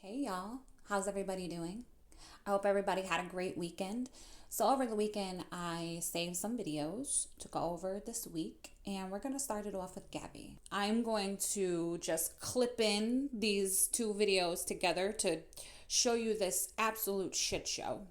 Hey y'all, how's everybody doing? I hope everybody had a great weekend. So, over the weekend, I saved some videos to go over this week, and we're going to start it off with Gabby. I'm going to just clip in these two videos together to show you this absolute shit show.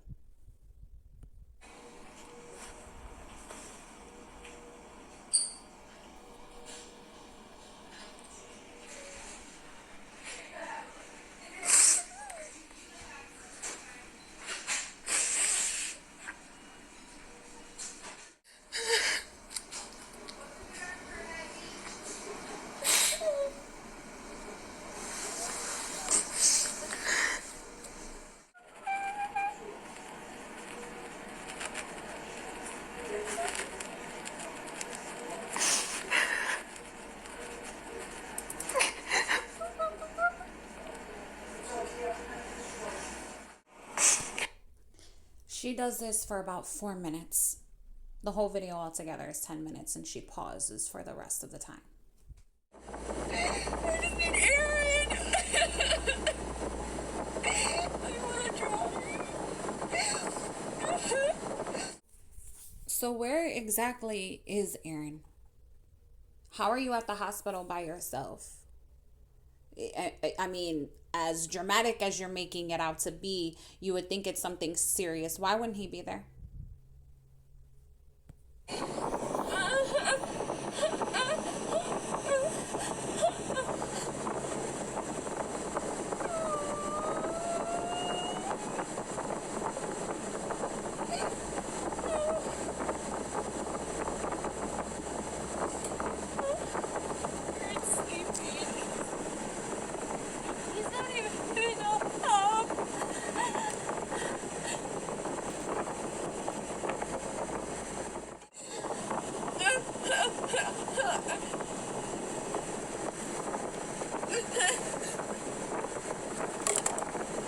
She does this for about 4 minutes. The whole video altogether is 10 minutes, and she pauses for the rest of the time. I just need Aaron. I want to drive. So, where exactly is Aaron? How are you at the hospital by yourself? I mean, as dramatic as you're making it out to be, you would think it's something serious. Why wouldn't he be there? Aaron's sleeping. He's not even doing up.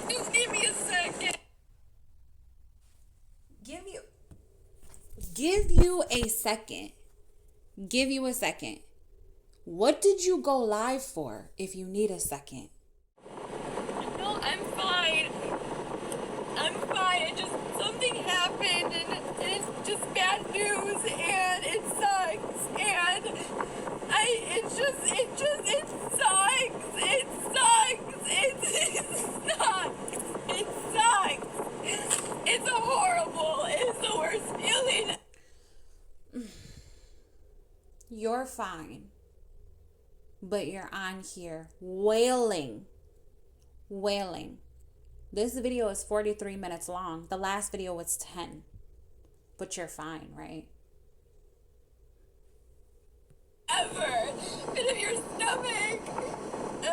Just give me a second. Give you a second. Give you a second. What did you go live for if you need a second? No, I'm fine. I'm fine. It just something happened and it's just bad news and it sucks and it sucks. It sucks. It's horrible. It's the worst feeling. You're fine. But you're on here wailing. Wailing. This video is 43 minutes long. The last video was 10. But you're fine, right? Ever. Bit of your stomach. I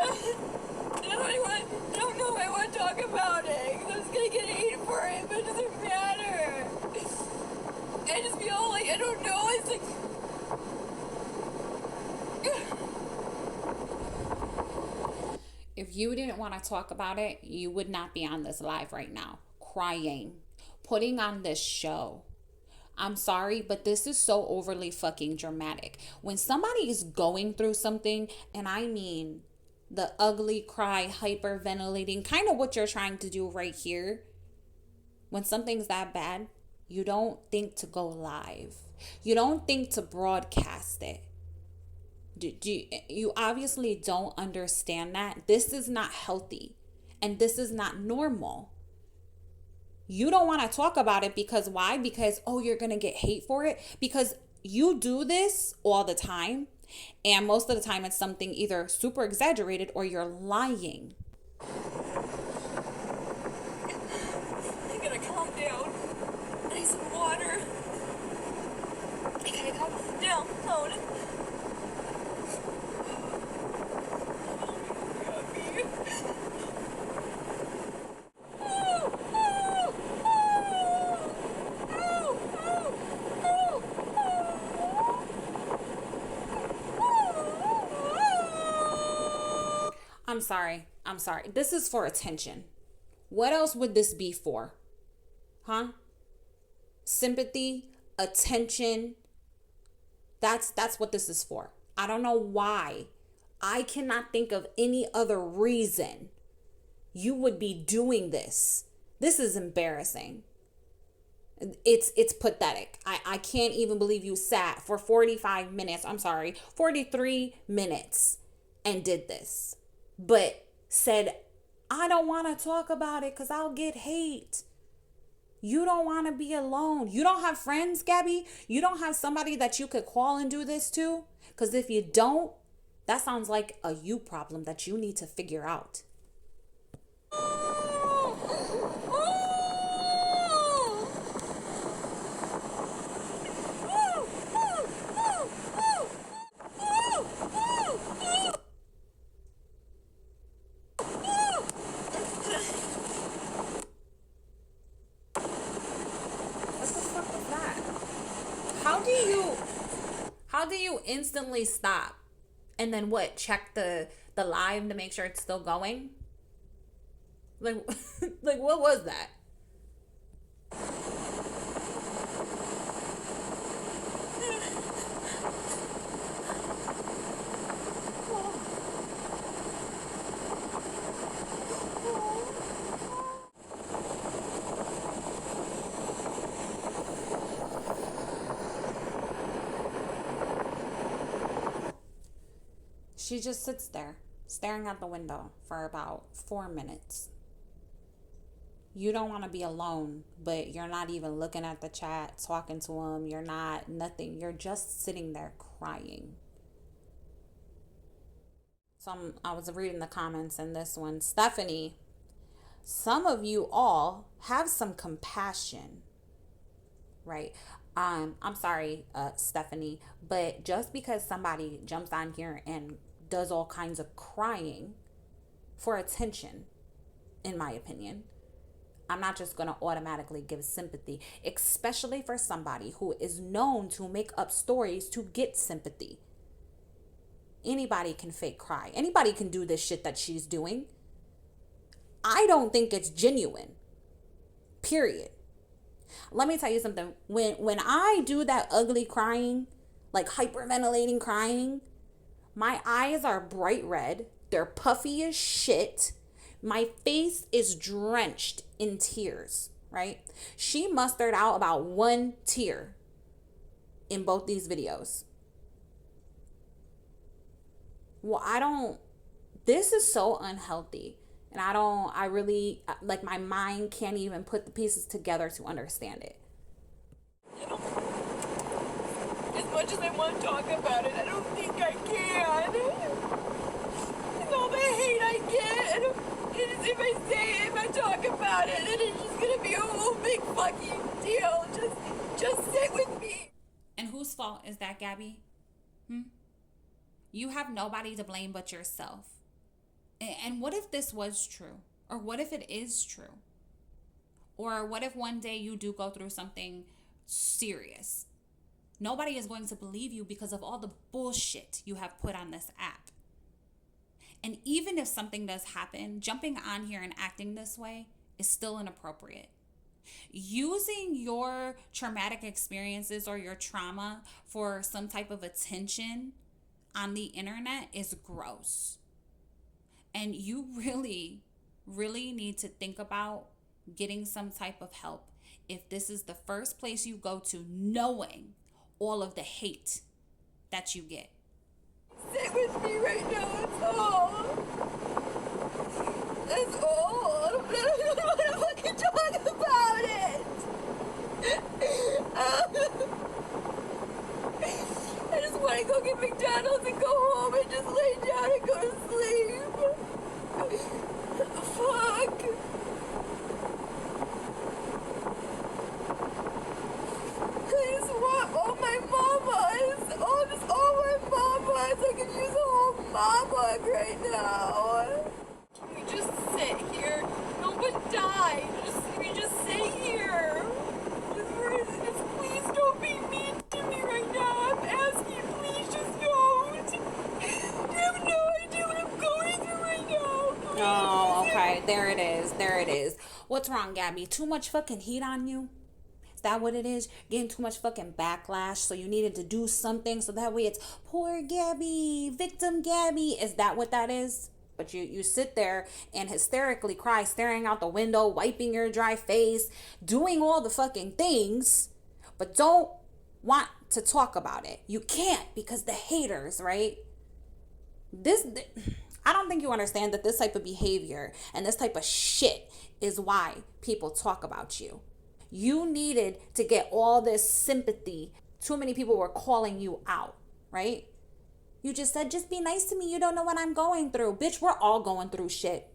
don't know if I want to talk about it. 'Cause I was gonna get hate for it, but it doesn't matter. I just feel like I don't know. It's like. If you didn't want to talk about it, you would not be on this live right now, crying, putting on this show. I'm sorry, but this is so overly fucking dramatic. When somebody is going through something, and I mean the ugly cry, hyperventilating, kind of what you're trying to do right here, when something's that bad, you don't think to go live. You don't think to broadcast it. You obviously don't understand that. This is not healthy, and this is not normal. You don't want to talk about it because why? Because, oh, you're going to get hate for it. Because you do this all the time. And most of the time it's something either super exaggerated or you're lying. I gotta calm down. I need some water. I gotta calm down. Hold it. I'm sorry. This is for attention. What else would this be for? Huh? Sympathy, attention. That's what this is for. I don't know why. I cannot think of any other reason you would be doing this. This is embarrassing. It's pathetic. I can't even believe you sat for 45 minutes. I'm sorry, 43 minutes and did this. But said, I don't want to talk about it because I'll get hate. You don't want to be alone. You don't have friends, Gabby? You don't have somebody that you could call and do this to? Because if you don't, that sounds like a you problem that you need to figure out. How do you instantly stop and then what, check the live to make sure it's still going? Like like what was that? She just sits there, staring out the window for about 4 minutes. You don't want to be alone, but you're not even looking at the chat, talking to him. You're not, nothing. You're just sitting there crying. So I was reading the comments in this one. Stephanie, some of you all have some compassion, right? I'm sorry, Stephanie, but just because somebody jumps on here and does all kinds of crying for attention, in my opinion, I'm not just going to automatically give sympathy, especially for somebody who is known to make up stories to get sympathy. Anybody can fake cry. Anybody can do this shit that she's doing. I don't think it's genuine. Period. Let me tell you something. When I do that ugly crying, like hyperventilating crying, my eyes are bright red. They're puffy as shit. My face is drenched in tears, right? She mustered out about 1 tear in both these videos. Well, this is so unhealthy. And I really, like, my mind can't even put the pieces together to understand it. As much as I want to talk about it, I don't think I can. And all the hate I get, and if I talk about it, then it's just gonna be a whole big fucking deal. Just sit with me. And whose fault is that, Gabby? You have nobody to blame but yourself. And what if this was true? Or what if it is true? Or what if one day you do go through something serious? Nobody is going to believe you because of all the bullshit you have put on this app. And even if something does happen, jumping on here and acting this way is still inappropriate. Using your traumatic experiences or your trauma for some type of attention on the internet is gross. And you really, really need to think about getting some type of help if this is the first place you go to, knowing all of the hate that you get. Sit with me right now, that's all. That's all. I don't want to fucking talk about it. I just want to go get McDonald's and go home and just lay down and go to sleep. Fuck. I just want all my mamas. All my mamas. I could use a whole mama right now. Can we just sit here? No one died. We just sit here. Just please don't be mean to me right now. I'm asking, please just don't. You have no idea what I'm going through right now. Please. Oh, okay. There it is. There it is. What's wrong, Gabby? Too much fucking heat on you? Is that what it is? Getting too much fucking backlash, so you needed to do something so that way it's poor Gabby, victim Gabby. Is that what that is? But you sit there and hysterically cry, staring out the window, wiping your dry face, doing all the fucking things, but don't want to talk about it. You can't because the haters, right? This, I don't think you understand that this type of behavior and this type of shit is why people talk about you. You needed to get all this sympathy. Too many people were calling you out, right? You just said, just be nice to me. You don't know what I'm going through. Bitch, we're all going through shit.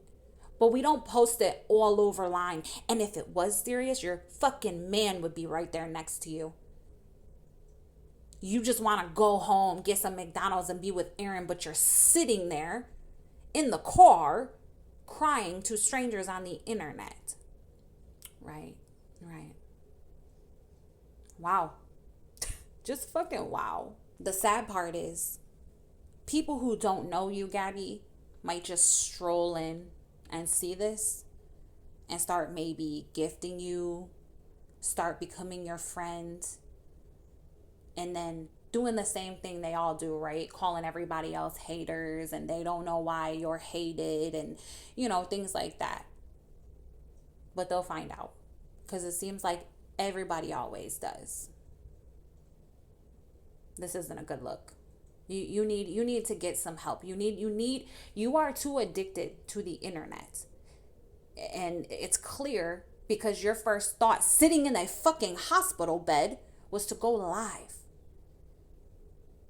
But we don't post it all over line. And if it was serious, your fucking man would be right there next to you. You just want to go home, get some McDonald's and be with Aaron, but you're sitting there in the car crying to strangers on the internet. Right. Wow. Just fucking wow. The sad part is people who don't know you, Gabby, might just stroll in and see this and start maybe gifting you, start becoming your friend, and then doing the same thing they all do, right? Calling everybody else haters and they don't know why you're hated and, things like that. But they'll find out because it seems like everybody always does. This isn't a good look. You need to get some help. You are too addicted to the internet. And it's clear because your first thought sitting in a fucking hospital bed was to go live.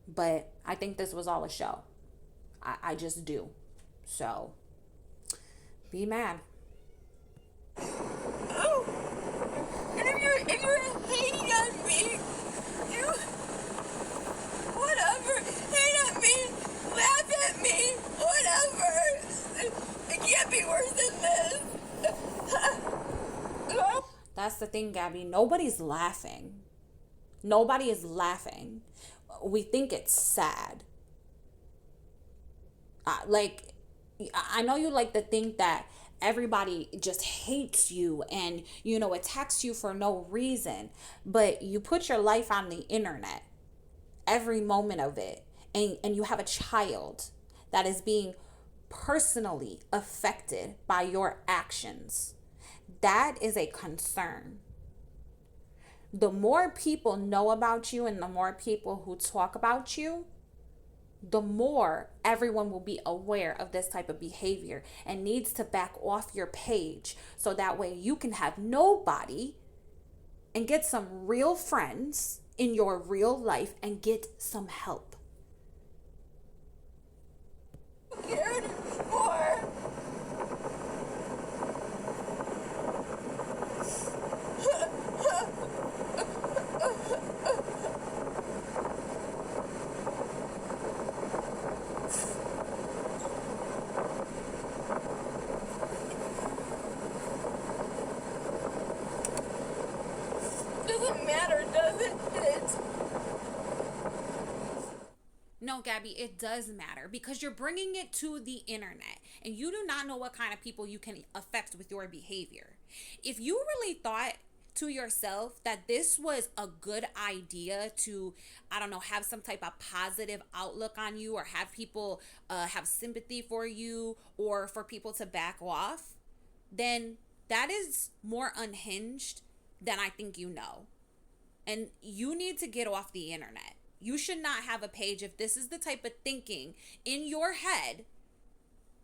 But I think this was all a show. I just do. So be mad. Oh, and if you're hating on me, whatever, hate on me, laugh at me, whatever. It can't be worse than this. That's the thing, Gabby. Nobody's laughing. Nobody is laughing. We think it's sad. I know you like to think that everybody just hates you and, attacks you for no reason. But you put your life on the internet, every moment of it. And you have a child that is being personally affected by your actions. That is a concern. The more people know about you and the more people who talk about you, the more everyone will be aware of this type of behavior and needs to back off your page so that way you can have nobody and get some real friends in your real life and get some help. Cared more. Doesn't matter, does it? No, Gabby, it does matter because you're bringing it to the internet and you do not know what kind of people you can affect with your behavior. If you really thought to yourself that this was a good idea to, have some type of positive outlook on you or have people have sympathy for you or for people to back off, then that is more unhinged than I think you know. And you need to get off the internet. You should not have a page if this is the type of thinking in your head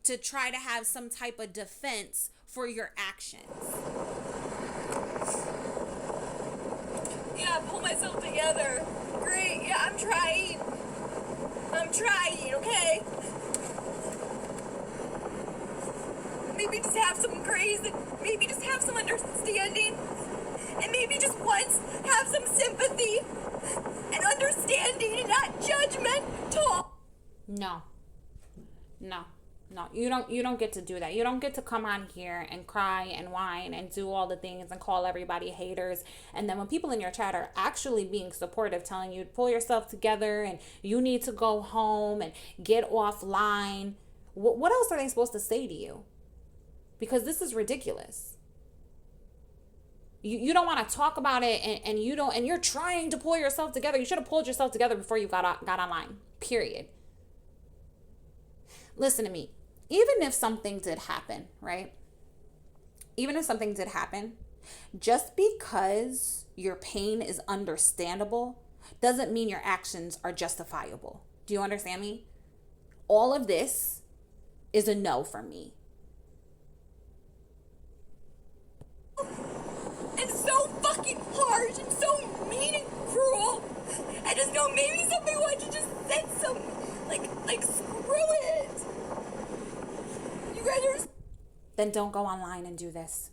to try to have some type of defense for your actions. Yeah, pull myself together. Great, yeah, I'm trying, okay? Maybe just have some grace, maybe just have some understanding, and maybe just once have some sympathy and understanding and not judgmental. No. You don't get to do that. You don't get to come on here and cry and whine and do all the things and call everybody haters. And then when people in your chat are actually being supportive, telling you to pull yourself together and you need to go home and get offline, what else are they supposed to say to you? Because this is ridiculous. You don't want to talk about it and you're trying to pull yourself together. You should have pulled yourself together before you got online. Period. Listen to me. even if something did happen, right? Even if something did happen, just because your pain is understandable doesn't mean your actions are justifiable. Do you understand me? All of this is a no for me. And so fucking harsh and so mean and cruel. I just know maybe somebody wanted to just say some, like screw it. You guys are. Then don't go online and do this.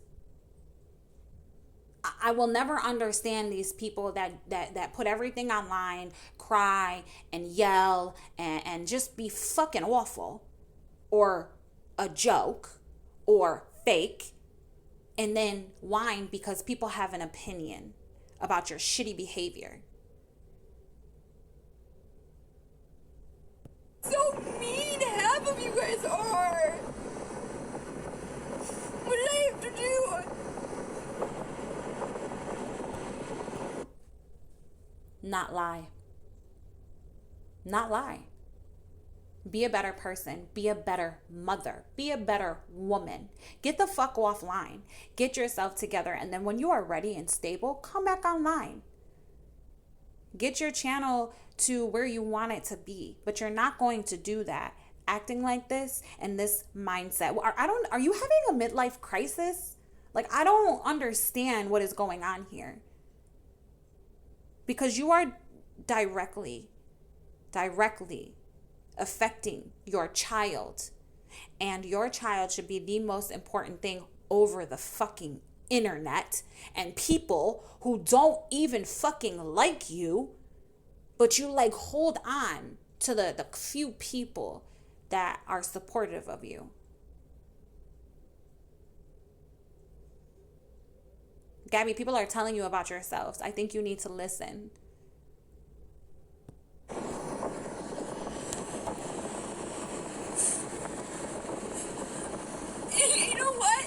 I will never understand these people that put everything online, cry and yell and just be fucking awful or a joke or fake, and then whine because people have an opinion about your shitty behavior. So mean, half of you guys are. What did I have to do? Not lie. Not lie. Be a better person. Be a better mother. Be a better woman. Get the fuck offline. Get yourself together. And then when you are ready and stable, come back online. Get your channel to where you want it to be. But you're not going to do that acting like this and this mindset. Are you having a midlife crisis? Like, I don't understand what is going on here. Because you are directly affecting your child. And your child should be the most important thing over the fucking internet and people who don't even fucking like you, but you like hold on to the few people that are supportive of you. Gabby, people are telling you about yourselves. I think you need to listen. You know what?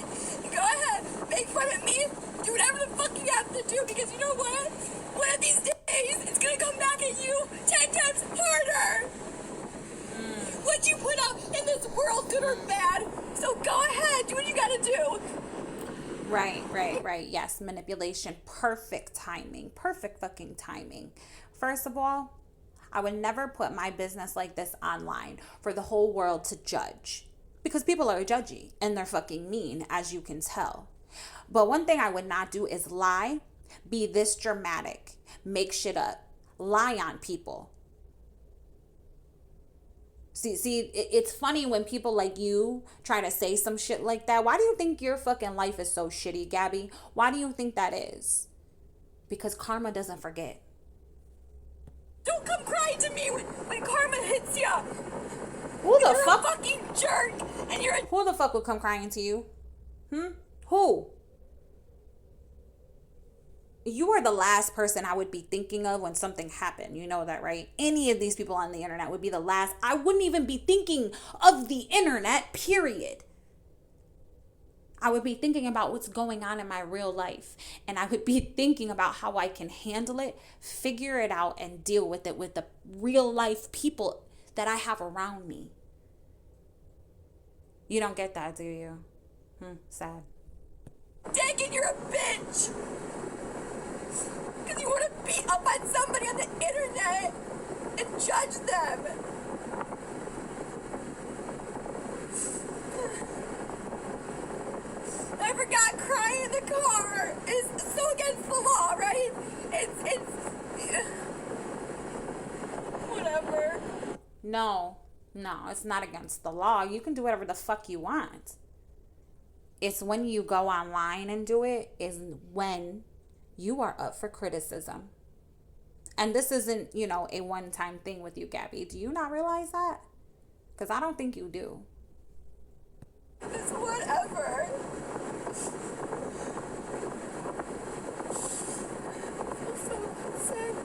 Go ahead, make fun of me, do whatever the fuck you have to do, because you know what? One of these days, it's gonna come back at you 10 times harder. What you put out in this world, good or bad. So go ahead, do what you gotta do. Right. Yes, manipulation. Perfect timing. Perfect fucking timing. First of all, I would never put my business like this online for the whole world to judge. Because people are judgy and they're fucking mean, as you can tell. But one thing I would not do is lie, be this dramatic, make shit up, lie on people. See, it's funny when people like you try to say some shit like that. Why do you think your fucking life is so shitty, Gabby? Why do you think that is? Because karma doesn't forget. Don't come crying to me when karma hits ya. Who the You're fuck? a fucking jerk, and you're a... Who the fuck would come crying to you? Who? You are the last person I would be thinking of when something happened. You know that, right? Any of these people on the internet would be the last. I wouldn't even be thinking of the internet, period. I would be thinking about what's going on in my real life. And I would be thinking about how I can handle it, figure it out, and deal with it with the real life people that I have around me. You don't get that, do you? Sad. Dang it, you're a bitch! Because you want to beat up on somebody on the internet and judge them. I forgot crying in the car is so against the law, right? It's whatever. No, it's not against the law. You can do whatever the fuck you want. It's when you go online and do it is when you are up for criticism. And this isn't, a one-time thing with you, Gabby. Do you not realize that? Because I don't think you do. It's whatever. I feel so sick.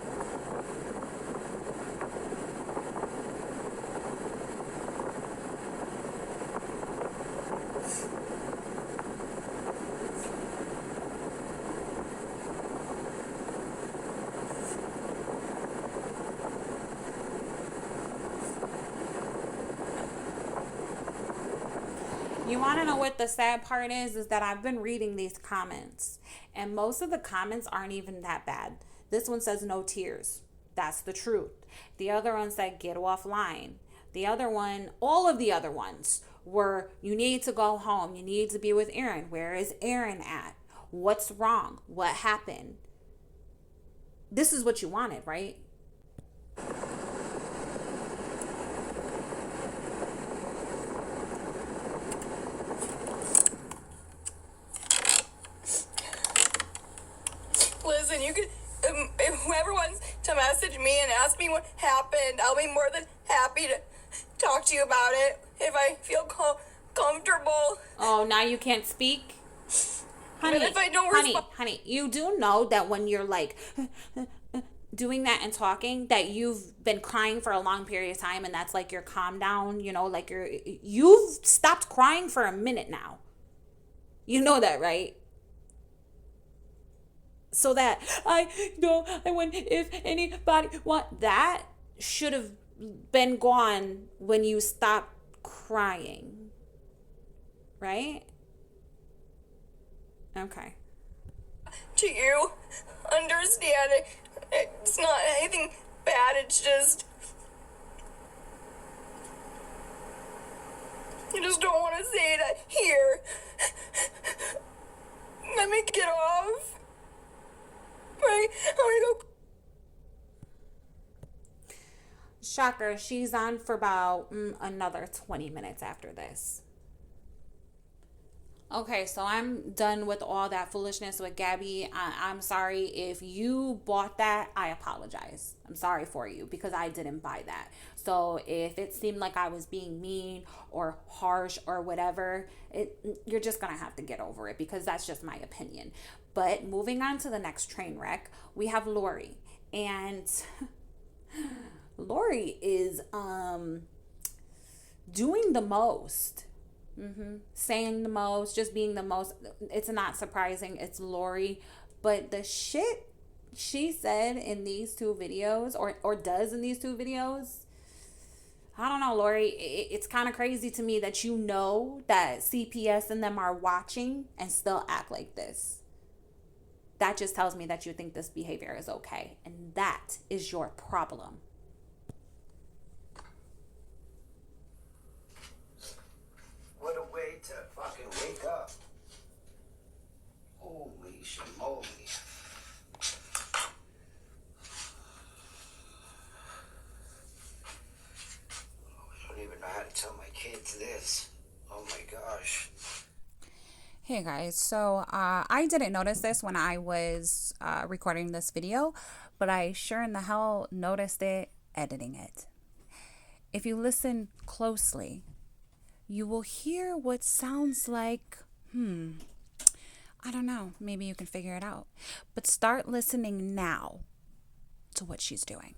You want to know what the sad part is that I've been reading these comments, and most of the comments aren't even that bad. This one says no tears. That's the truth. The other one said get offline. The other one, all of the other ones were you need to go home. You need to be with Aaron. Where is Aaron at? What's wrong? What happened? This is what you wanted, right? Listen, you could, if whoever wants to message me and ask me what happened, I'll be more than happy to talk to you about it if I feel comfortable. Oh, now you can't speak? Honey, if I don't honey, you do know that when you're like doing that and talking, that you've been crying for a long period of time, and that's like your calm down, you know, like you've stopped crying for a minute now. You know that, right? So that I want, if anybody want, that should have been gone when you stopped crying, right? Okay. To you, understand it. It's not anything bad. It's just you just don't want to say it here. Let me get off. Right? I'm gonna go. Shocker, she's on for about another 20 minutes after this. Okay, so I'm done with all that foolishness with Gabby. I'm sorry if you bought that. I apologize. I'm sorry for you because I didn't buy that. So if it seemed like I was being mean or harsh or whatever, you're just going to have to get over it because that's just my opinion. But moving on to the next train wreck, we have Lori. And Lori is doing the most. Saying the most, just being the most. It's not surprising. It's Lori. But the shit she said in these two videos, or does in these two videos, I don't know, Lori. It's kind of crazy to me that you know that CPS and them are watching and still act like this. That just tells me that you think this behavior is okay. And that is your problem. What a way to fucking wake up. Holy shimoly. I don't even know how to tell my kids this. Oh my gosh. Hey guys, so I didn't notice this when I was recording this video, but I sure in the hell noticed it editing it. If you listen closely, you will hear what sounds like, I don't know, maybe you can figure it out. But start listening now to what she's doing.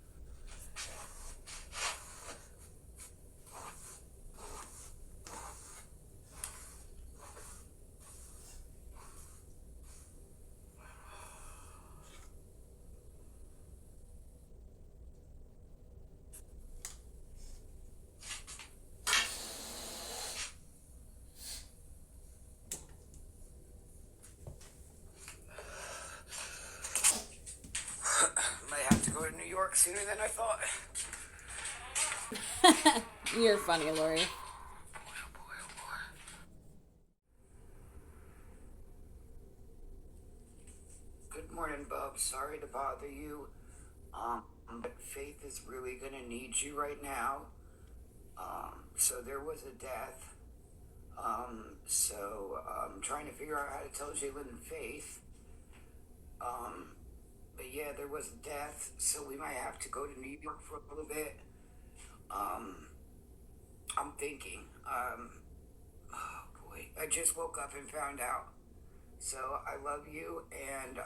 Might have to go to New York sooner than I thought. You're funny, Lori. Good morning, Bub. Sorry to bother you. But Faith is really gonna need you right now. So there was a death. So I'm trying to figure out how to tell Jalen and Faith. But yeah, there was a death, so we might have to go to New York for a little bit. I'm thinking, oh boy, I just woke up and found out. So I love you, and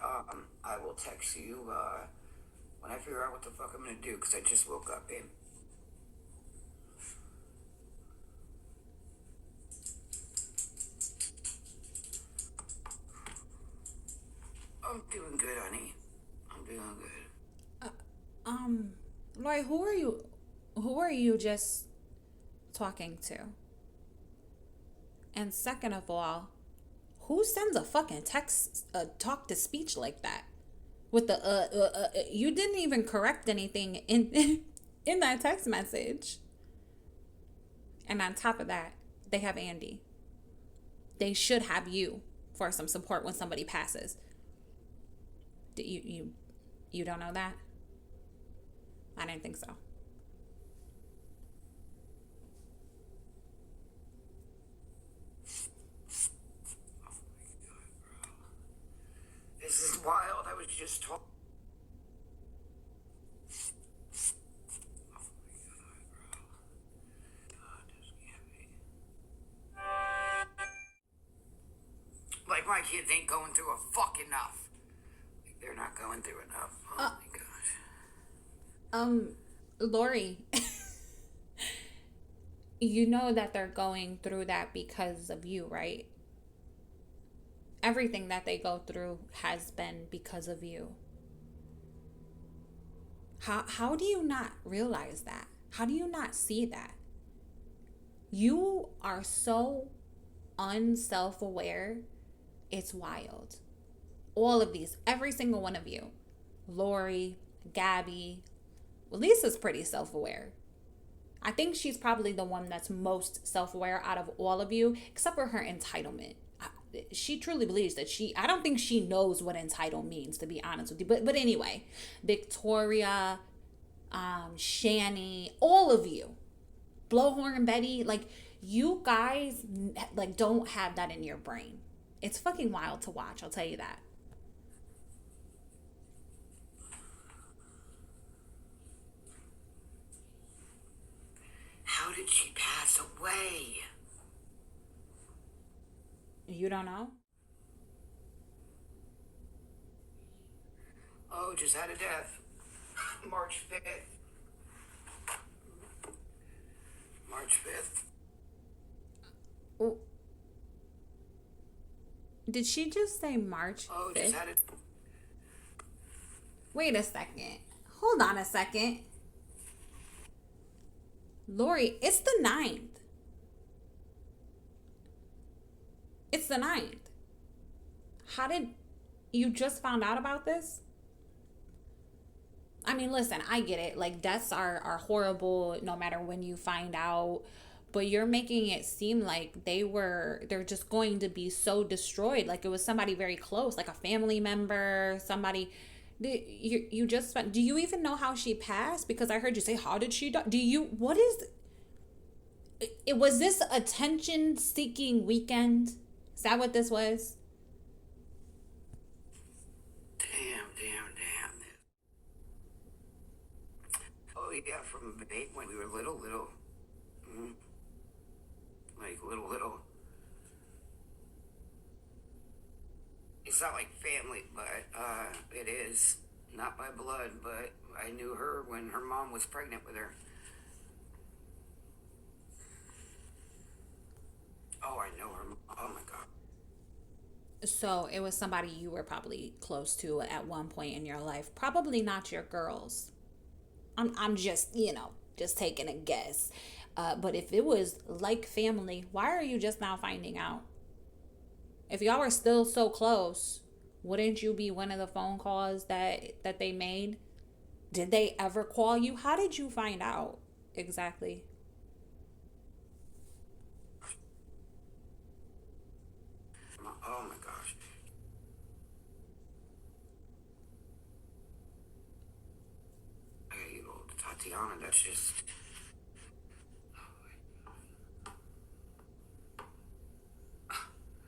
I will text you when I figure out what the fuck I'm gonna do, because I just woke up, babe. I'm doing good, honey. I'm doing good. Lori, who are you just talking to? And second of all, who sends a fucking text, talk to speech like that? With the you didn't even correct anything in in that text message. And on top of that, they have Andy. They should have you for some support when somebody passes. You don't know that? I didn't think so. This is wild. I was just talking. Like my kids ain't going through a fuck enough. Like they're not going through enough. Oh my gosh. Lori, you know that they're going through that because of you, right? Everything that they go through has been because of you. How do you not realize that? How do you not see that? You are so unself-aware. It's wild. All of these, every single one of you. Lori, Gabby. Well, Lisa's pretty self-aware. I think she's probably the one that's most self-aware out of all of you, except for her entitlement. She truly believes that I don't think she knows what entitled means, to be honest with you. But anyway, Victoria, Shani, all of you, Blowhorn Betty, like you guys like don't have that in your brain. It's fucking wild to watch, I'll tell you that. How did she pass away? You don't know? Oh, just had a death. March 5th. March 5th. Oh. Did she just say March 5th? Oh, just had it. Wait a second. Hold on a second. Lori, it's the 9th. It's the 9th. How did you just found out about this? I mean, listen, I get it. Like, deaths are horrible no matter when you find out. But you're making it seem like they're just going to be so destroyed. Like it was somebody very close, like a family member, somebody. You just, do you even know how she passed? Because I heard you say, how did she die? What is, it was this attention seeking weekend? Is that what this was? Damn. Oh, yeah, from when we were little. Like, little. It's not like family, but it is. Not by blood, but I knew her when her mom was pregnant with her. Oh, I know her. Oh, my God. So it was somebody you were probably close to at one point in your life. Probably not your girls. I'm just, just taking a guess. But if it was like family, why are you just now finding out? If y'all were still so close, wouldn't you be one of the phone calls that they made? Did they ever call you? How did you find out exactly? Oh my gosh. Hey, old Tatiana, that's just.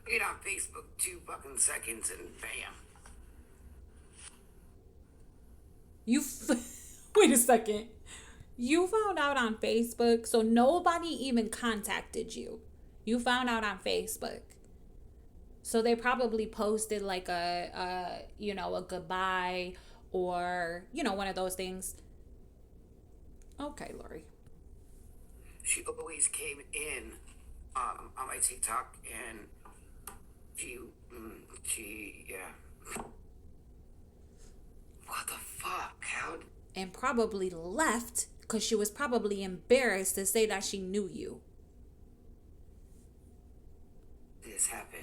Get on Facebook 2 fucking seconds and bam. Wait a second. You found out on Facebook, so nobody even contacted you. You found out on Facebook. So they probably posted like a goodbye or, one of those things. Okay, Lori. She always came in on my TikTok and yeah. What the fuck? How? And probably left because she was probably embarrassed to say that she knew you. this happen.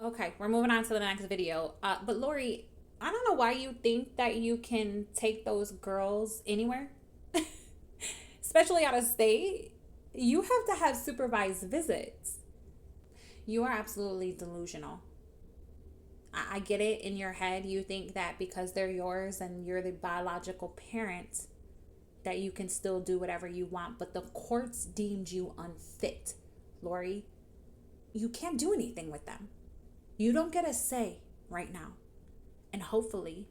Okay, we're moving on to the next video. But Lori, I don't know why you think that you can take those girls anywhere, especially out of state. You have to have supervised visits. You are absolutely delusional. I get it. In your head, you think that because they're yours and you're the biological parent, that you can still do whatever you want. But the courts deemed you unfit, Lori. You can't do anything with them. You don't get a say right now. And hopefully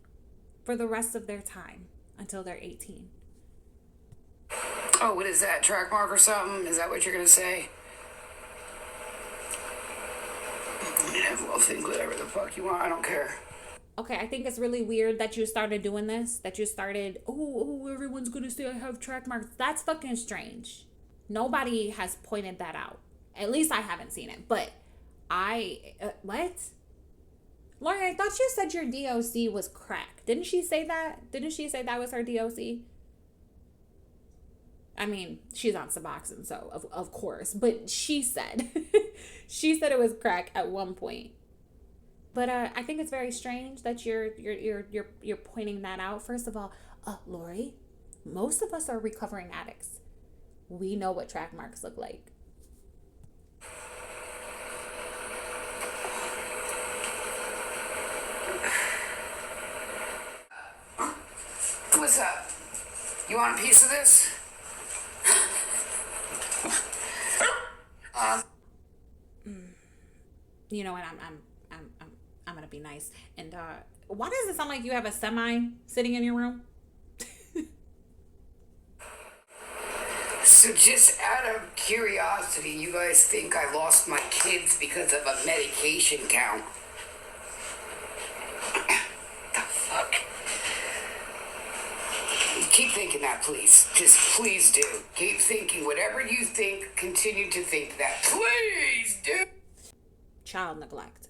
for the rest of their time until they're 18. Oh, what is that? Track mark or something? Is that what you're going to say? Yeah, well, think whatever the fuck you want. I don't care. Okay, I think it's really weird that you started doing this. That you started, everyone's going to say I have track marks. That's fucking strange. Nobody has pointed that out. At least I haven't seen it. But what? Lauren, I thought you said your DOC was crack. Didn't she say that? Didn't she say that was her DOC? I mean, she's on Suboxone, so of course. But she said, she said it was crack at one point. But I think it's very strange that you're pointing that out. First of all, Lori, most of us are recovering addicts. We know what track marks look like. What's up? You want a piece of this? You know what? I'm gonna be nice. And why does it sound like you have a semi sitting in your room? So just out of curiosity, you guys think I lost my kids because of a medication count? The fuck? Keep thinking that, please. Just please do. Keep thinking whatever you think. Continue to think that. Please do. Child neglect.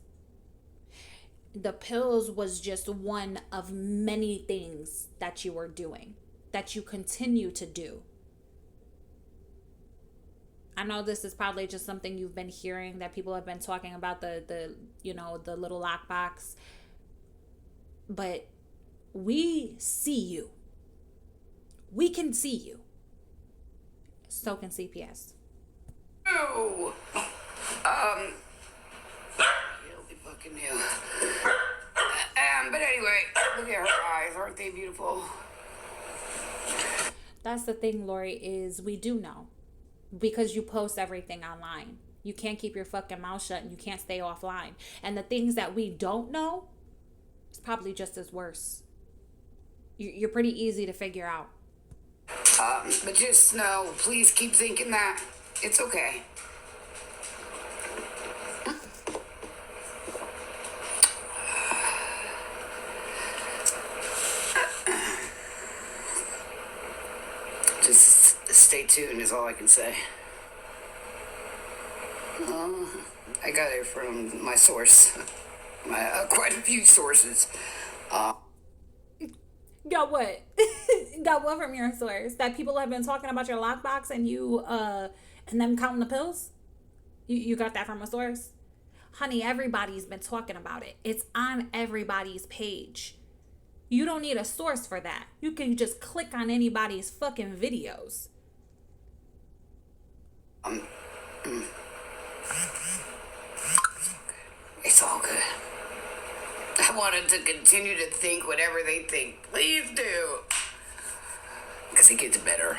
The pills was just one of many things that you were doing, that you continue to do. I know this is probably just something you've been hearing, that people have been talking about, the little lockbox. But we see you. We can see you. So can CPS. Oh. It'll be fucking new. But anyway, look at her eyes. Aren't they beautiful? That's the thing, Lori, is we do know. Because you post everything online. You can't keep your fucking mouth shut and you can't stay offline. And the things that we don't know, it's probably just as worse. You're pretty easy to figure out. But just know, please keep thinking that it's okay. Just stay tuned is all I can say. I got it from my source. Quite a few sources. Got what? Got what from your source? That people have been talking about your lockbox and you and them counting the pills? You got that from a source? Honey, everybody's been talking about it. It's on everybody's page. You don't need a source for that. You can just click on anybody's fucking videos. It's all good. I wanted to continue to think whatever they think. Please do. Because it gets better.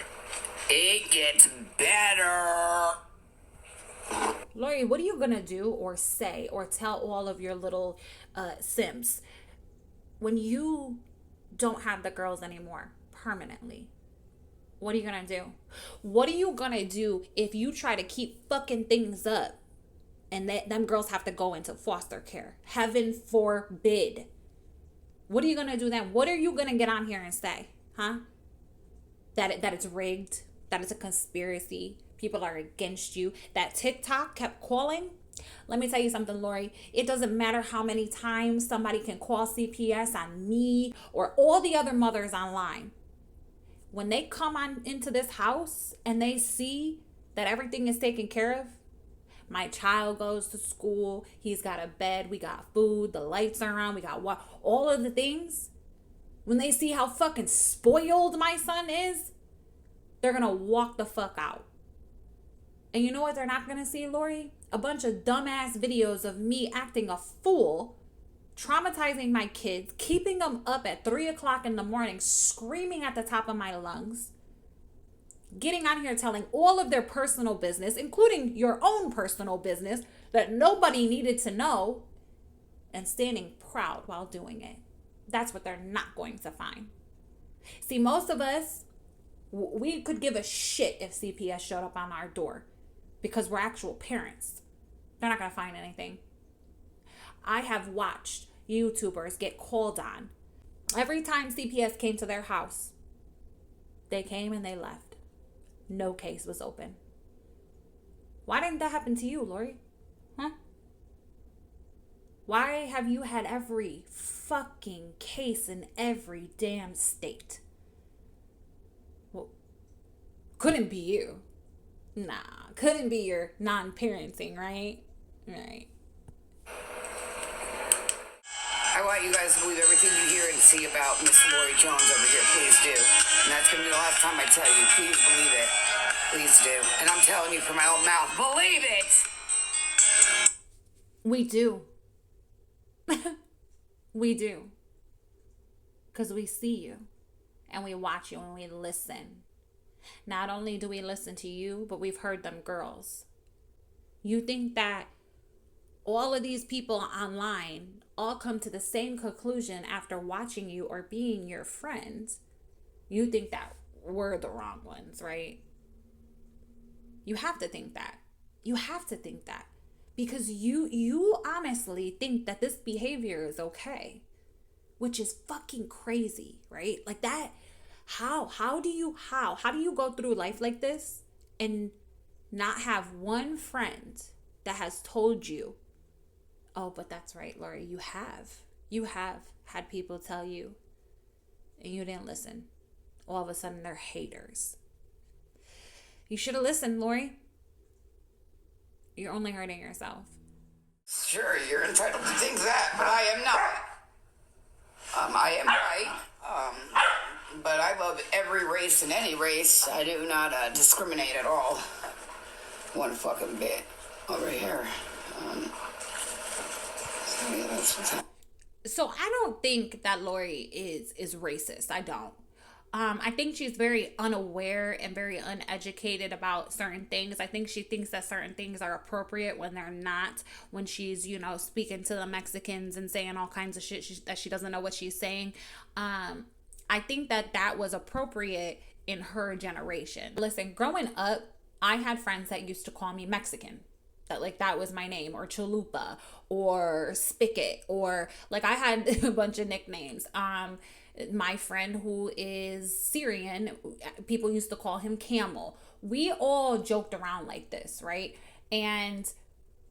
It gets better. Lori, what are you going to do or say or tell all of your little Sims when you don't have the girls anymore permanently? What are you going to do? What are you going to do if you try to keep fucking things up and them girls have to go into foster care? Heaven forbid. What are you going to do then? What are you going to get on here and say? Huh? That it's rigged? That it's a conspiracy? People are against you? That TikTok kept calling? Let me tell you something, Lori. It doesn't matter how many times somebody can call CPS on me or all the other mothers online. When they come on into this house and they see that everything is taken care of, My child goes to school. He's got a bed. We got food. The lights are on. We got what? All of the things. When they see how fucking spoiled my son is, they're going to walk the fuck out. And you know what they're not going to see, Lori? A bunch of dumbass videos of me acting a fool, traumatizing my kids, keeping them up at 3 o'clock in the morning, screaming at the top of my lungs, getting on here telling all of their personal business, including your own personal business that nobody needed to know, and standing proud while doing it. That's what they're not going to find. See, most of us, we could give a shit if CPS showed up on our door because we're actual parents. They're not going to find anything. I have watched YouTubers get called on. Every time CPS came to their house, they came and they left. No case was open. Why didn't that happen to you, Lori? Huh? Why have you had every fucking case in every damn state? Well, couldn't be you. Nah, couldn't be your non-parenting, right? Right. I want you guys to believe everything you hear and see about Miss Lori Jones over here. Please do. And that's going to be the last time I tell you. Please believe it. Please do. And I'm telling you from my own mouth, believe it! We do. We do. Because we see you. And we watch you and we listen. Not only do we listen to you, but we've heard them girls. You think that all of these people online all come to the same conclusion after watching you or being your friends. You think that we're the wrong ones, right? You have to think that. You have to think that. Because you honestly think that this behavior is okay. Which is fucking crazy, right? Like that. How do you go through life like this and not have one friend that has told you, oh, but that's right, Lori, you have had people tell you and you didn't listen. All of a sudden they're haters. You should have listened, Lori. You're only hurting yourself. Sure, you're entitled to think that, but I am not. I am right. But I love every race and any race. I do not discriminate at all. One fucking bit. Over here. So I don't think that Lori is racist. I don't. I think she's very unaware and very uneducated about certain things. I think she thinks that certain things are appropriate when they're not. When she's, speaking to the Mexicans and saying all kinds of shit that she doesn't know what she's saying. I think that was appropriate in her generation. Listen, growing up, I had friends that used to call me Mexican. That was my name, or chalupa, or spigot, or I had a bunch of nicknames. My friend who is Syrian, people used to call him Camel. We all joked around like this, right? And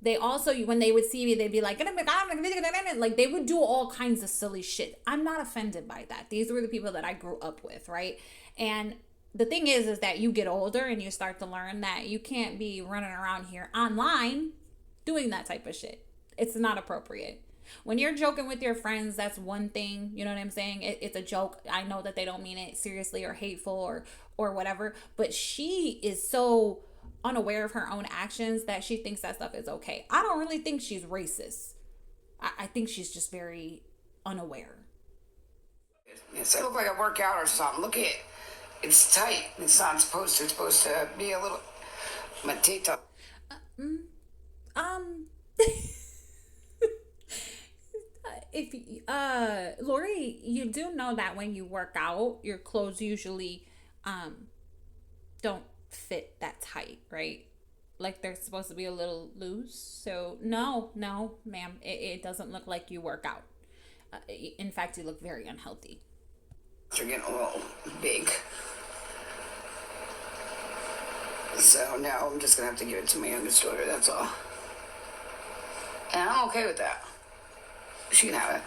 they also, when they would see me, they'd be like they would do all kinds of silly shit. I'm not offended by that. These were the people that I grew up with, right? And the thing is that you get older and you start to learn that you can't be running around here online doing that type of shit. It's not appropriate. When you're joking with your friends, that's one thing. You know what I'm saying? It's a joke. I know that they don't mean it seriously or hateful or whatever. But she is so unaware of her own actions that she thinks that stuff is okay. I don't really think she's racist. I think she's just very unaware. Yes, I look like I work out or something. Look at it. It's tight. It's not supposed to. It's supposed to be a little matita. Lori, you do know that when you work out, your clothes usually don't fit that tight, right? They're supposed to be a little loose. So no, ma'am, it doesn't look like you work out. In fact, you look very unhealthy. You're getting a little big. So now I'm just gonna have to give it to my youngest daughter, that's all. And I'm okay with that. She can have it.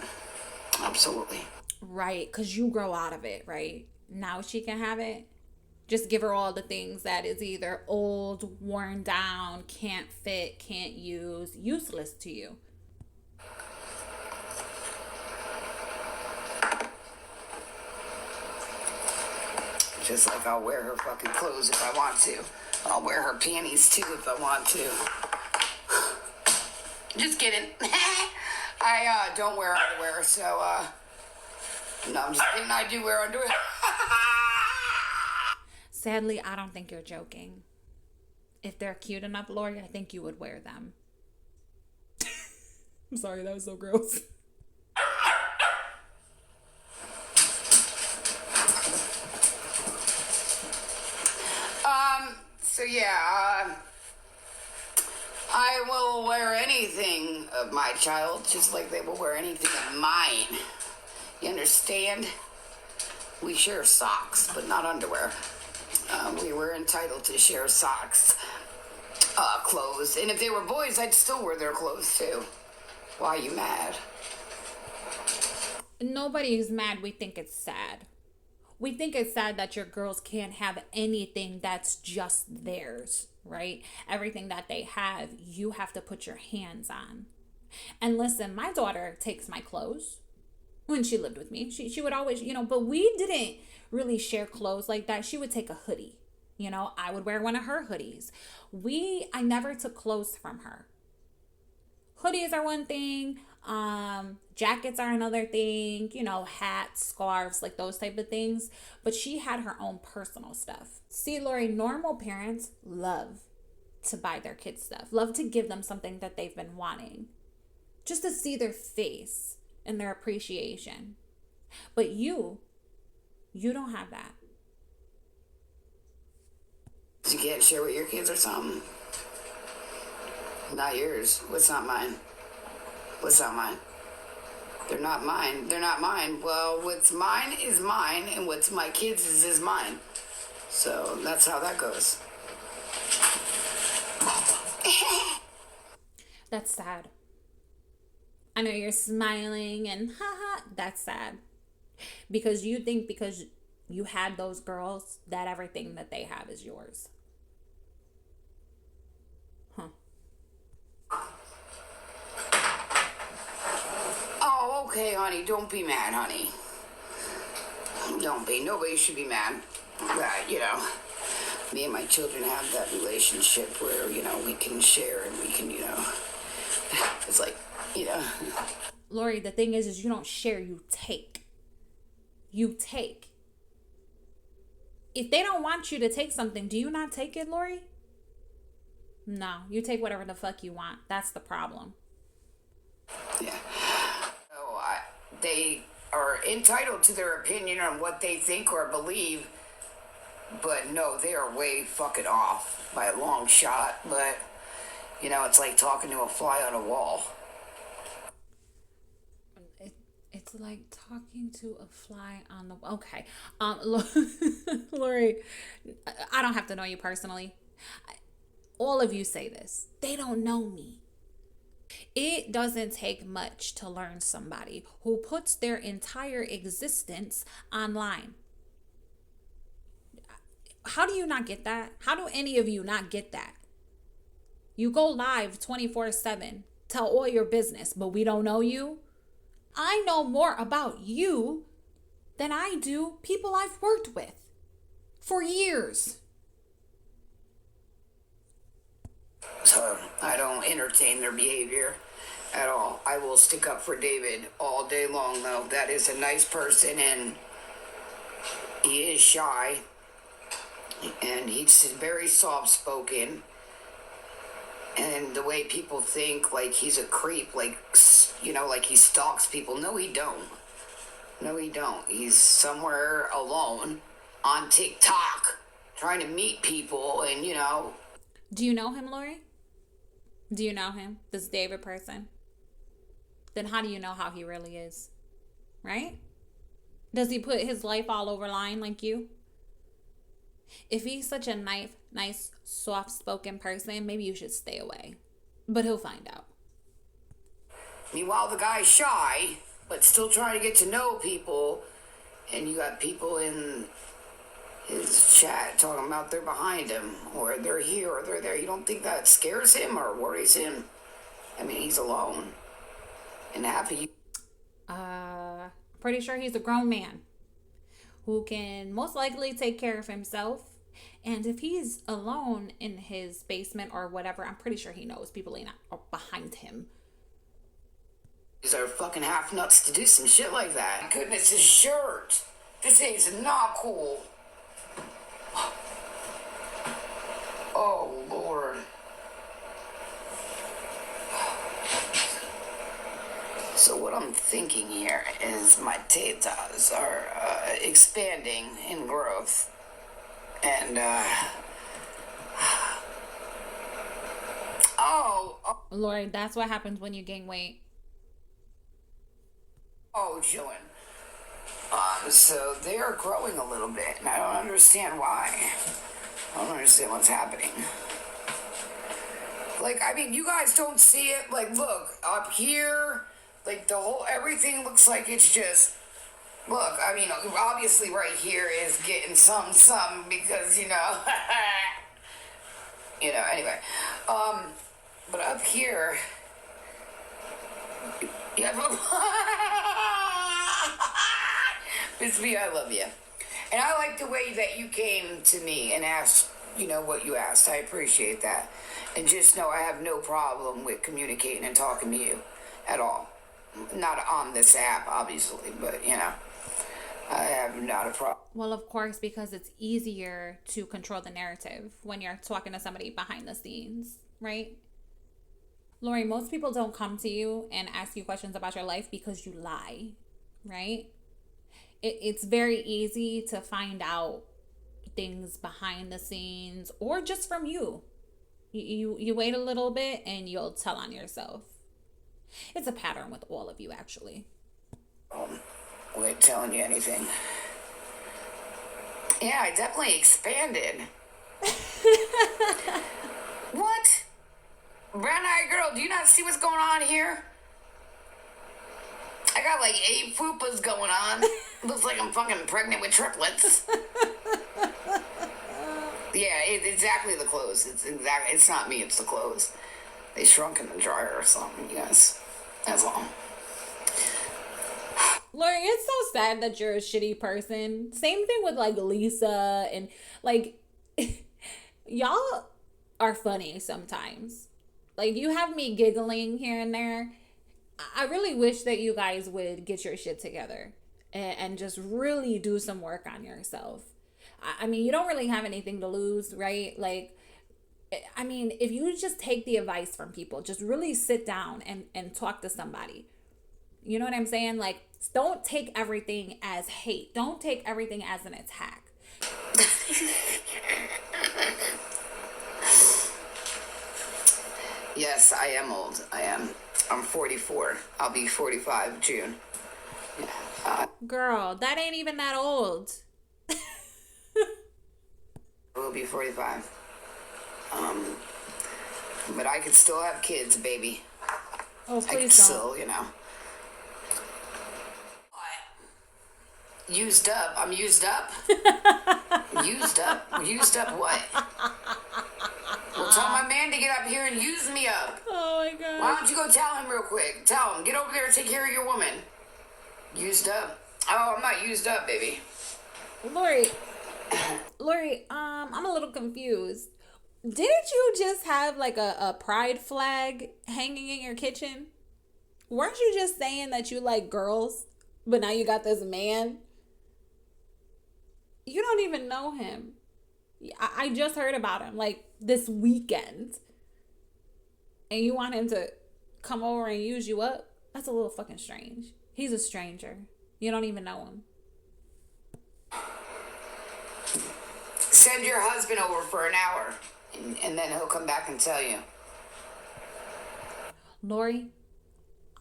Absolutely. Right, because you grow out of it, right? Now she can have it. Just give her all the things that is either old, worn down, can't fit, can't use, useless to you. Just like I'll wear her fucking clothes if I want to. I'll wear her panties too if I want to. Just kidding. I don't wear underwear, so no, I'm just kidding. I do wear underwear. Sadly, I don't think you're joking. If they're cute enough, Lori, I think you would wear them. I'm sorry, that was so gross. So yeah, I will wear anything of my child, just like they will wear anything of mine. You understand? We share socks, but not underwear. We were entitled to share socks, clothes, and if they were boys, I'd still wear their clothes too. Why are you mad? Nobody is mad. We think it's sad. We think it's sad that your girls can't have anything that's just theirs, right? Everything that they have, you have to put your hands on. And listen, my daughter takes my clothes when she lived with me. She would always, but we didn't really share clothes like that. She would take a hoodie. I would wear one of her hoodies. I never took clothes from her. Hoodies are one thing. Jackets are another thing, hats, scarves, like those type of things. But she had her own personal stuff. See, Lori, normal parents love to buy their kids stuff, love to give them something that they've been wanting, just to see their face and their appreciation. But you don't have that. You can't share with your kids or something? Not yours. What's not mine? What's not mine? They're not mine. They're not mine. Well, what's mine is mine, and what's my kids is mine. So that's how that goes. That's sad. I know you're smiling and haha, that's sad. Because you think because you had those girls that everything that they have is yours. Oh, okay, honey. Don't be mad, honey. Don't be. Nobody should be mad. That, me and my children have that relationship where, we can share and we can, it's like, Lori, the thing is you don't share, you take. You take. If they don't want you to take something, do you not take it, Lori? No, you take whatever the fuck you want. That's the problem. Yeah. So they are entitled to their opinion on what they think or believe, but no, they are way fucking off by a long shot. But, it's like talking to a fly on a wall. It's like talking to a fly on the... Okay. Lori, I don't have to know you personally. All of you say this. They don't know me. It doesn't take much to learn somebody who puts their entire existence online. How do you not get that? How do any of you not get that? You go live 24/7, tell all your business, but we don't know you. I know more about you than I do people I've worked with for years. So I don't entertain their behavior at all. I will stick up for David all day long, though. That is a nice person, and he is shy, and he's very soft-spoken. And the way people think, like he's a creep, like he stalks people. No, he don't. No, he don't. He's somewhere alone on TikTok trying to meet people, and Do you know him, Lori? Do you know him? This David person? Then how do you know how he really is? Right? Does he put his life all over line like you? If he's such a nice, soft-spoken person, maybe you should stay away. But he'll find out. Meanwhile, the guy's shy, but still trying to get to know people. And you got people in his chat talking about they're behind him, or they're here, or they're there. You don't think that scares him or worries him? I mean, he's alone and happy. Pretty sure he's a grown man who can most likely take care of himself. And if he's alone in his basement or whatever, I'm pretty sure he knows people ain't behind him. These are fucking half nuts to do some shit like that. Goodness, his shirt. This is not cool. Oh, Lord. So what I'm thinking here is my tetas are expanding in growth. And, Lord, that's what happens when you gain weight. Chilling. So they're growing a little bit, and I don't understand why. I don't understand what's happening. Like, I mean, you guys don't see it. Like, look, up here, like, everything looks like it's just, look, I mean, obviously right here is getting some, because, anyway. But up here, you have Miss B, I love you. And I like the way that you came to me and asked, what you asked. I appreciate that. And just know I have no problem with communicating and talking to you at all. Not on this app, obviously, but, I have not a problem. Well, of course, because it's easier to control the narrative when you're talking to somebody behind the scenes, right? Lori, most people don't come to you and ask you questions about your life because you lie, right? It's very easy to find out things behind the scenes or just from you. You wait a little bit and you'll tell on yourself. It's a pattern with all of you, actually. We're telling you anything. Yeah, I definitely expanded. What? Brown-eyed girl, do you not see what's going on here? I got like 8 fupas going on. Looks like I'm fucking pregnant with triplets. Yeah, it's exactly the clothes. It's not me, it's the clothes. They shrunk in the dryer or something, yes. That's all. Lori, it's so sad that you're a shitty person. Same thing with like Lisa and like y'all are funny sometimes. Like you have me giggling here and there. I really wish that you guys would get your shit together and just really do some work on yourself. I mean, you don't really have anything to lose, right? Like, I mean, if you just take the advice from people, just really sit down and talk to somebody. You know what I'm saying? Like, don't take everything as hate. Don't take everything as an attack. Yes, I am old. I am. I'm 44. I'll be 45 June. Girl, that ain't even that old. We'll be 45. But I could still have kids, baby. Oh, please I could don't. still, Used up. I'm used up. Used up. Used up what? Well, tell my man to get up here and use me up. Oh my God. Why don't you go tell him real quick? Tell him. Get over there and take care of your woman. Used up. Oh, I'm not used up, baby. Lori, I'm a little confused. Didn't you just have like a pride flag hanging in your kitchen? Weren't you just saying that you like girls, but now you got this man? You don't even know him. I just heard about him like this weekend. And you want him to come over and use you up? That's a little fucking strange. He's a stranger. You don't even know him. Send your husband over for an hour, and then he'll come back and tell you. Lori,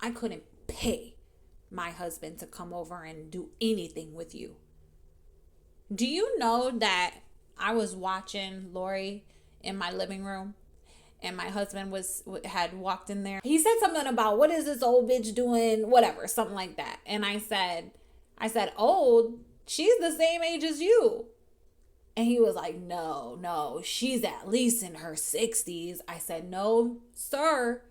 I couldn't pay my husband to come over and do anything with you. Do you know that I was watching Lori in my living room and my husband had walked in there? He said something about, what is this old bitch doing? Whatever, something like that. And I said, old? She's the same age as you. And he was like, no, she's at least in her 60s. I said, no, sir,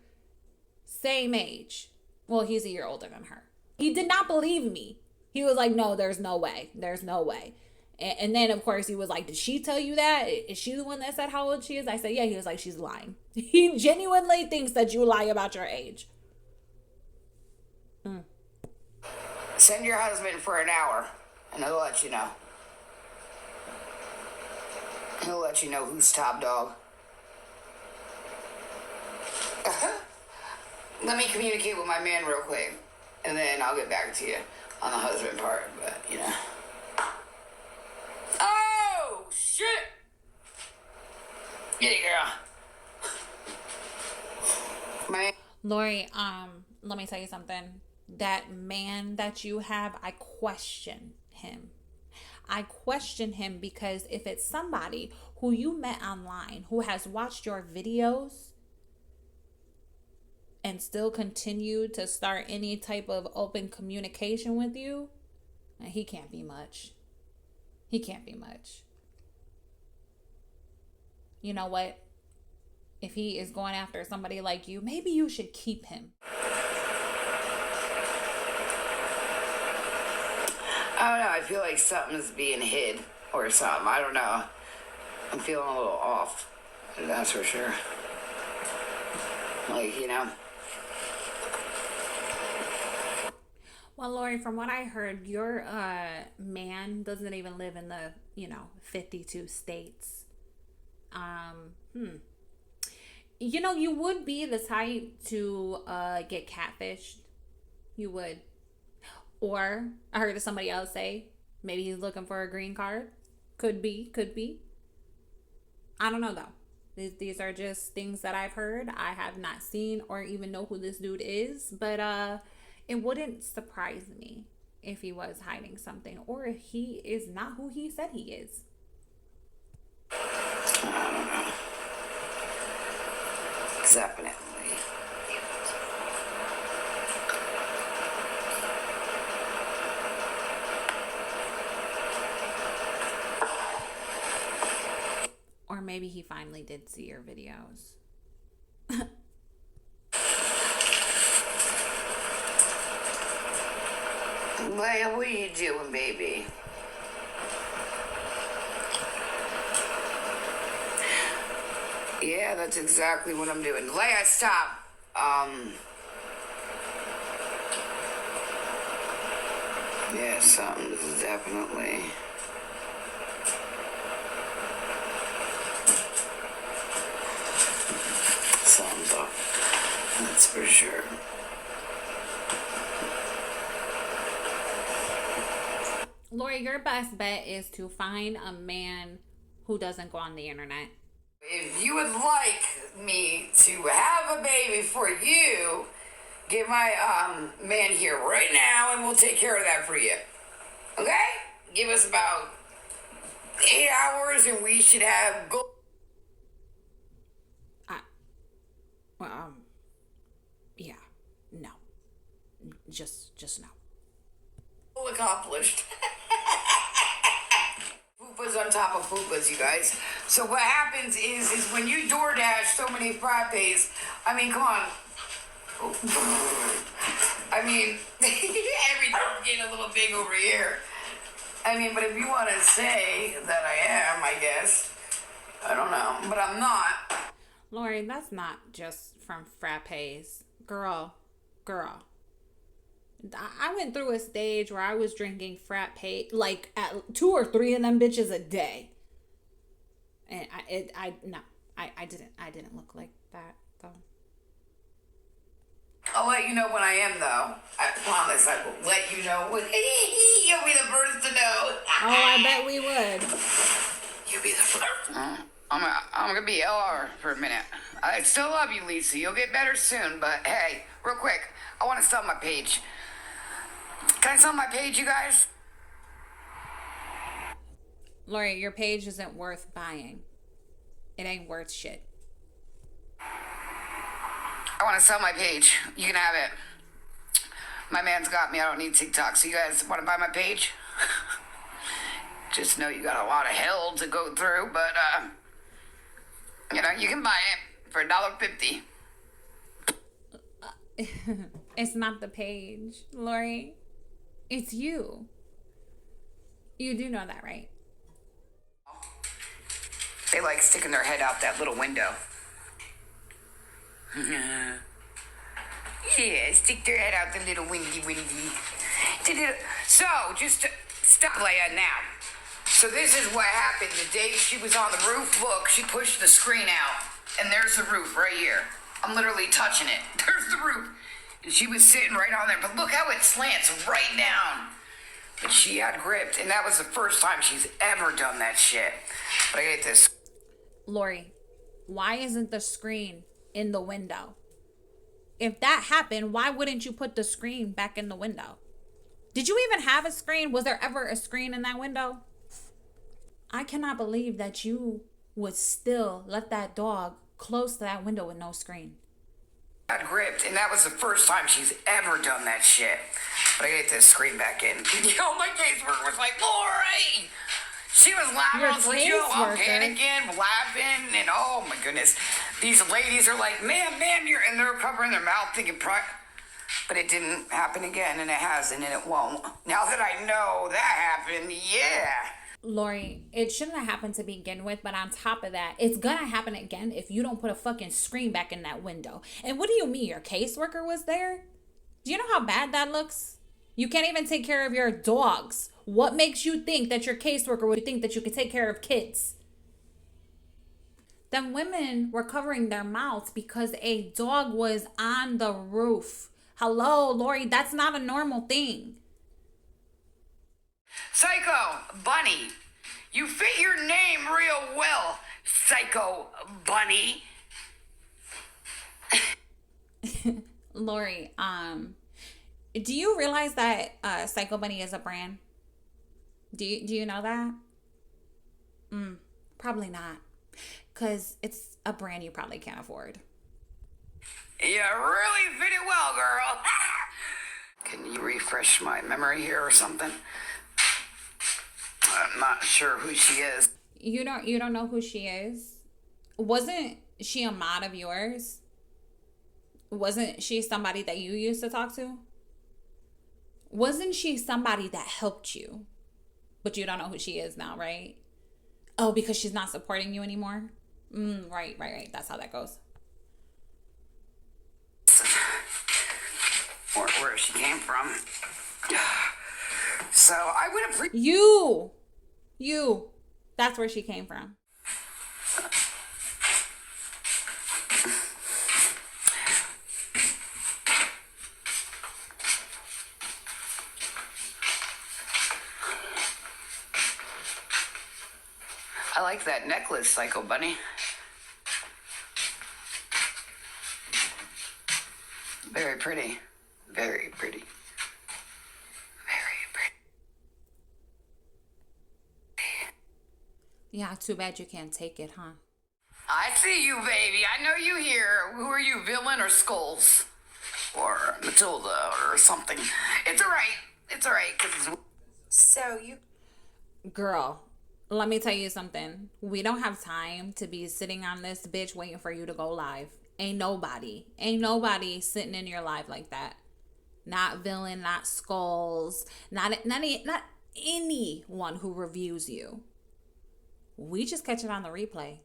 same age. Well, he's a year older than her. He did not believe me. He was like, no, there's no way. There's no way. And then, of course, he was like, did she tell you that? Is she the one that said how old she is? I said, yeah. He was like, she's lying. He genuinely thinks that you lie about your age. Send your husband for an hour, and he'll let you know. He'll let you know who's top dog. Let me communicate with my man real quick, and then I'll get back to you on the husband part, but, you know. Oh, shit! Get it, girl. Man. Lori, let me tell you something. That man that you have, I question him. I question him because if it's somebody who you met online, who has watched your videos and still continue to start any type of open communication with you, he can't be much. He can't be much. You know what? If he is going after somebody like you, maybe you should keep him. I don't know. I feel like something's being hid or something. I don't know. I'm feeling a little off. That's for sure. Like, you know. Well, Lori, from what I heard, your man doesn't even live in the, 52 states. You would be the type to get catfished. You would. Or I heard somebody else say maybe he's looking for a green card. Could be. I don't know though. These are just things that I've heard. I have not seen or even know who this dude is, but it wouldn't surprise me if he was hiding something or if he is not who he said he is. I don't know. Definitely. Or maybe he finally did see your videos. Leia, what are you doing, baby? Yeah, that's exactly what I'm doing. Leia, stop. Yeah, something's definitely... something's up. That's for sure. Lori, your best bet is to find a man who doesn't go on the internet. If you would like me to have a baby for you, get my man here right now and we'll take care of that for you. Okay? Give us about 8 hours and we should have Yeah, no. Just no. goal accomplished. Fupas on top of fupas, you guys. So what happens is when you DoorDash so many frappes, I mean, come on. I mean, everything's getting a little big over here. I mean, but if you want to say that I am, I guess. I don't know, but I'm not. Lori, that's not just from frappes. Girl. I went through a stage where I was drinking frappe, like at 2 or 3 of them bitches a day. And I didn't look like that though. I'll let you know when I am, though. I promise I will let you know. You'll be the first to know. Oh, I bet we would. You'll be the first. I'm gonna be LR for a minute. I still love you, Lisa. You'll get better soon, but hey, real quick, I want to sell my page. Can I sell my page, you guys? Lori, your page isn't worth buying. It ain't worth shit. I want to sell my page. You can have it. My man's got me. I don't need TikTok. So you guys want to buy my page? Just know you got a lot of hell to go through, but, you know, you can buy it for $1.50. It's not the page, Lori. It's you. You do know that, right? They like sticking their head out that little window. Yeah, stick their head out the little windy. So, just to stop Leia now. So this is what happened the day she was on the roof. Look, she pushed the screen out, and there's the roof right here. I'm literally touching it. There's the roof. And she was sitting right on there, but look how it slants right down. But she had gripped, and that was the first time she's ever done that shit. But I get this. Lori, why isn't the screen in the window? If that happened, why wouldn't you put the screen back in the window? Did you even have a screen? Was there ever a screen in that window? I cannot believe that you would still let that dog close to that window with no screen. Got gripped, and that was the first time she's ever done that shit. But I get this screen back in. Yo, my caseworker was like, Lori! She was laughing. I was like, yo, I'm panicking, laughing, and oh my goodness. These ladies are like, ma'am, you're, and they're covering their mouth thinking, but it didn't happen again, and it hasn't, and it won't. Now that I know that happened, yeah. Lori, it shouldn't have happened to begin with, but on top of that, it's gonna happen again if you don't put a fucking screen back in that window. And what do you mean, your caseworker was there? Do you know how bad that looks? You can't even take care of your dogs. What makes you think that your caseworker would think that you could take care of kids? Them women were covering their mouths because a dog was on the roof. Hello, Lori, that's not a normal thing. Psycho Bunny, you fit your name real well, Psycho Bunny. Lori, do you realize that Psycho Bunny is a brand? Do you know that? Probably not. Because it's a brand you probably can't afford. You really fit it well, girl. Can you refresh my memory here or something? I'm not sure who she is. You don't know who she is? Wasn't she a mod of yours? Wasn't she somebody that you used to talk to? Wasn't she somebody that helped you? But you don't know who she is now, right? Oh, because she's not supporting you anymore? Right. That's how that goes. Or where she came from. So I would have... You. That's where she came from. I like that necklace, Psycho Bunny. Very pretty. Very pretty. Very pretty. Yeah, too bad you can't take it, huh? I see you, baby. I know you here. Who are you, Villain or Skulls? Or Matilda or something. It's alright. So you... Girl, let me tell you something. We don't have time to be sitting on this bitch waiting for you to go live. Ain't nobody sitting in your live like that. Not Villain, not Skulls, not anyone who reviews you. We just catch it on the replay.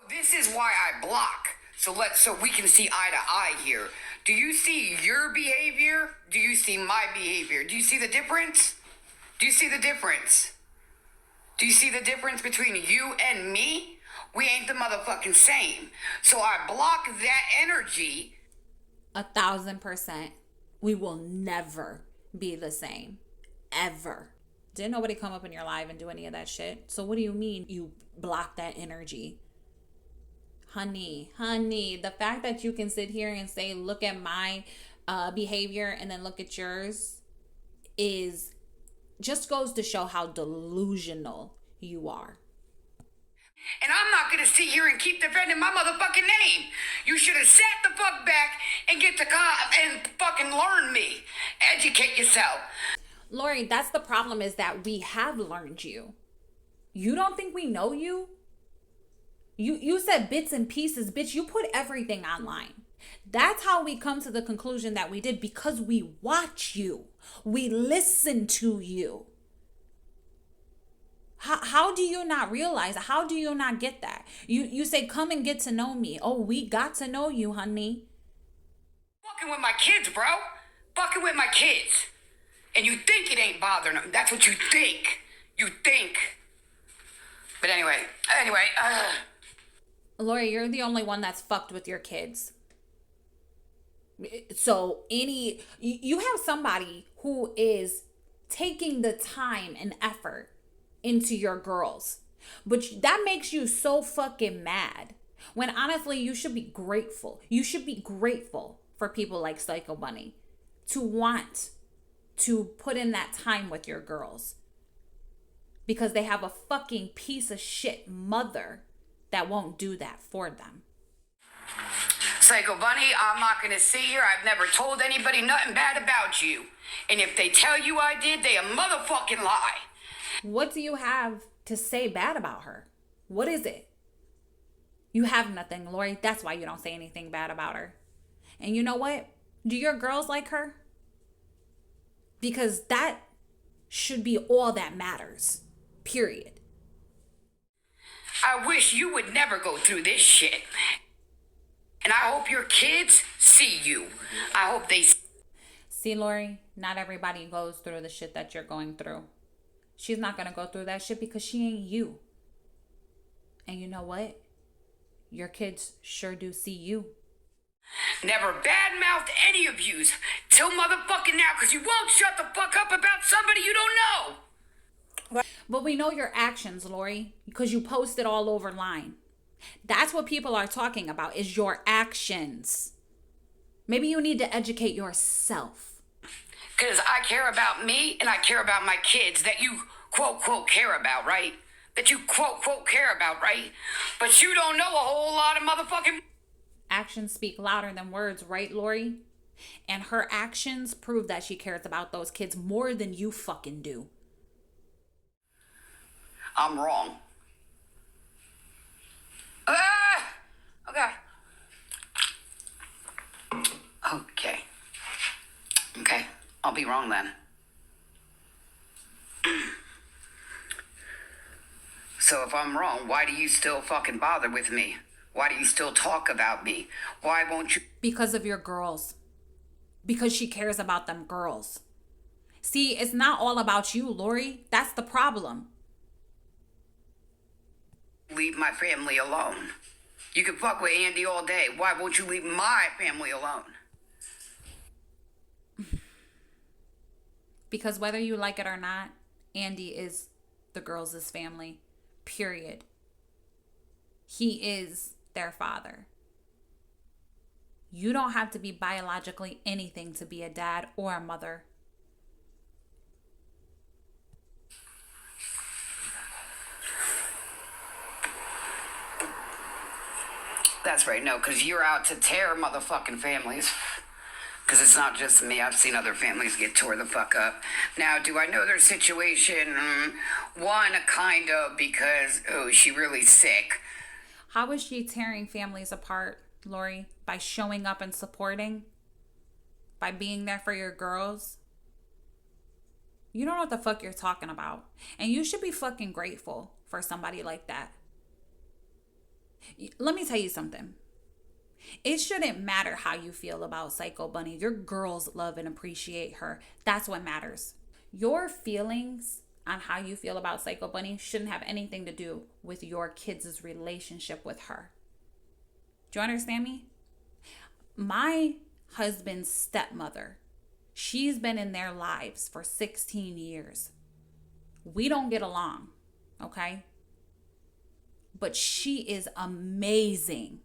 This is why I block. So we can see eye to eye here. Do you see your behavior? Do you see my behavior? Do you see the difference? Do you see the difference? Do you see the difference between you and me? We ain't the motherfucking same. So I block that energy. 1,000%. We will never be the same. Ever. Didn't nobody come up in your live and do any of that shit? So what do you mean you block that energy? Honey, the fact that you can sit here and say, look at my behavior and then look at yours is just goes to show how delusional you are. And I'm not going to sit here and keep defending my motherfucking name. You should have sat the fuck back and get to and fucking learn me. Educate yourself. Lori, that's the problem, is that we have learned you. You don't think we know you? You said bits and pieces, bitch. You put everything online. That's how we come to the conclusion that we did, because we watch you. We listen to you. How do you not realize? How do you not get that? You say, come and get to know me. Oh, we got to know you, honey. Fucking with my kids, bro. Fucking with my kids. And you think it ain't bothering them. That's what you think. You think. But anyway. Lori, you're the only one that's fucked with your kids. So you have somebody who is taking the time and effort into your girls, but that makes you so fucking mad, when honestly you should be grateful. You should be grateful for people like Psycho Bunny to want to put in that time with your girls, because they have a fucking piece of shit mother that won't do that for them. Psycho Bunny, I'm not gonna sit here. I've never told anybody nothing bad about you. And if they tell you I did, they a motherfucking lie. What do you have to say bad about her? What is it? You have nothing, Lori. That's why you don't say anything bad about her. And you know what? Do your girls like her? Because that should be all that matters. Period. I wish you would never go through this shit. And I hope your kids see you. I hope they see, Lori, not everybody goes through the shit that you're going through. She's not going to go through that shit because she ain't you. And you know what? Your kids sure do see you. Never badmouth any of yous till motherfucking now, because you won't shut the fuck up about somebody you don't know. But we know your actions, Lori, because you post it all over line. That's what people are talking about, is your actions. Maybe you need to educate yourself. Because I care about me and I care about my kids that you quote, quote, care about, right? That you quote, quote, care about, right? But you don't know a whole lot of motherfucking... Actions speak louder than words, right, Lori? And her actions prove that she cares about those kids more than you fucking do. I'm wrong. Okay. I'll be wrong then. So if I'm wrong, why do you still fucking bother with me? Why do you still talk about me? Why won't you? Because of your girls. Because she cares about them girls. See, it's not all about you, Lori. That's the problem. Leave my family alone. You can fuck with Andy all day. Why won't you leave my family alone? Because whether you like it or not, Andy is the girls' family. Period. He is their father. You don't have to be biologically anything to be a dad or a mother. That's right, no, because you're out to tear motherfucking families. Because it's not just me. I've seen other families get tore the fuck up. Now, do I know their situation? One, kind of, because, she really sick. How is she tearing families apart, Lori? By showing up and supporting? By being there for your girls? You don't know what the fuck you're talking about. And you should be fucking grateful for somebody like that. Let me tell you something. It shouldn't matter how you feel about Psycho Bunny. Your girls love and appreciate her. That's what matters. Your feelings on how you feel about Psycho Bunny shouldn't have anything to do with your kids' relationship with her. Do you understand me? My husband's stepmother, she's been in their lives for 16 years. We don't get along, okay? But she is amazing.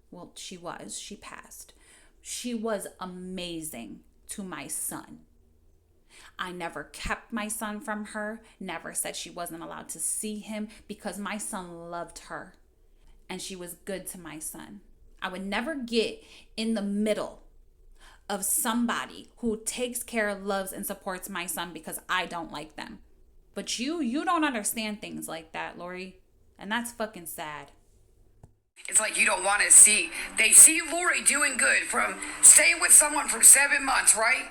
Well, she passed. She was amazing to my son. I never kept my son from her, never said she wasn't allowed to see him, because my son loved her and she was good to my son. I would never get in the middle of somebody who takes care, loves, and supports my son because I don't like them. But you don't understand things like that, Lori. And that's fucking sad. It's like you don't want to see. They see Lori doing good from staying with someone for 7 months, right?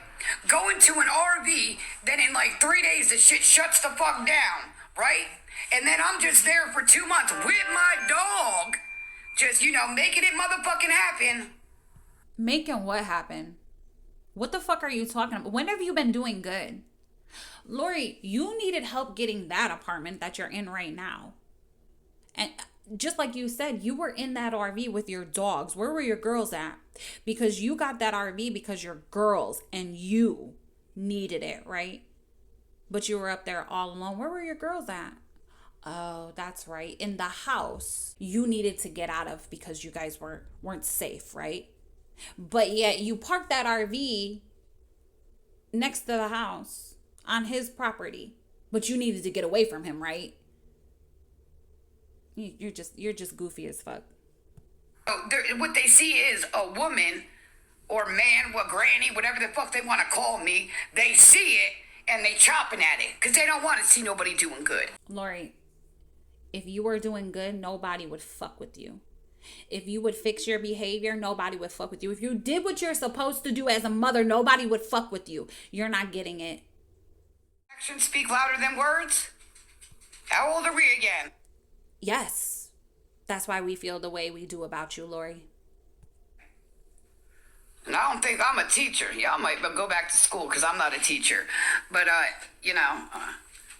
Going to an RV, then in like 3 days the shit shuts the fuck down, right? And then I'm just there for 2 months with my dog, just, making it motherfucking happen. Making what happen? What the fuck are you talking about? When have you been doing good? Lori, you needed help getting that apartment that you're in right now. And just like you said, you were in that RV with your dogs. Where were your girls at? Because you got that RV because you're girls and you needed it, right? But you were up there all alone. Where were your girls at? Oh, that's right. In the house you needed to get out of because you guys weren't safe, right? But yet you parked that RV next to the house on his property. But you needed to get away from him, right? You're just goofy as fuck. Oh, what they see is a woman or man, granny, whatever the fuck they want to call me. They see it and they chopping at it because they don't want to see nobody doing good. Lori, if you were doing good, nobody would fuck with you. If you would fix your behavior, nobody would fuck with you. If you did what you're supposed to do as a mother, nobody would fuck with you. You're not getting it. Actions speak louder than words. How old are we again? Yes. That's why we feel the way we do about you, Lori. And I don't think I'm a teacher. Yeah, I might go back to school because I'm not a teacher. But,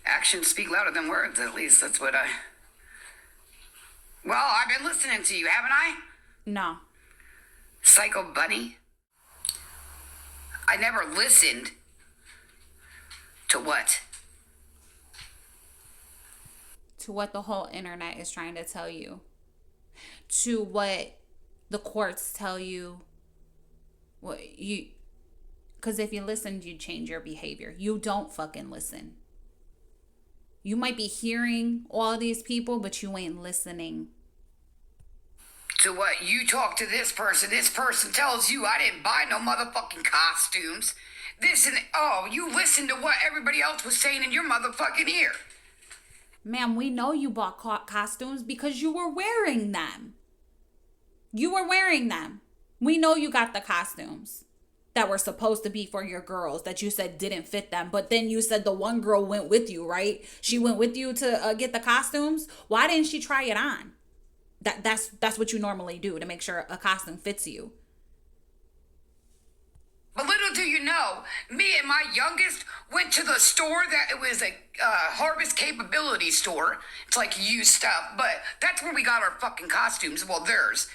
actions speak louder than words, at least. That's what Well, I've been listening to you, haven't I? No. Psycho Bunny. I never listened to what? To what the whole internet is trying to tell you. To what the courts tell you. Because if you listened, you'd change your behavior. You don't fucking listen. You might be hearing all these people, but you ain't listening. To what? You talk to this person tells you I didn't buy no motherfucking costumes. You listen to what everybody else was saying in your motherfucking ear. Ma'am, we know you bought costumes because you were wearing them. You were wearing them. We know you got the costumes that were supposed to be for your girls that you said didn't fit them. But then you said the one girl went with you, right? She went with you to get the costumes. Why didn't she try it on? That's what you normally do to make sure a costume fits you. But little do you know, me and my youngest went to the store that it was a Harvest Capability store. It's like used stuff, but that's where we got our fucking costumes. Well, theirs.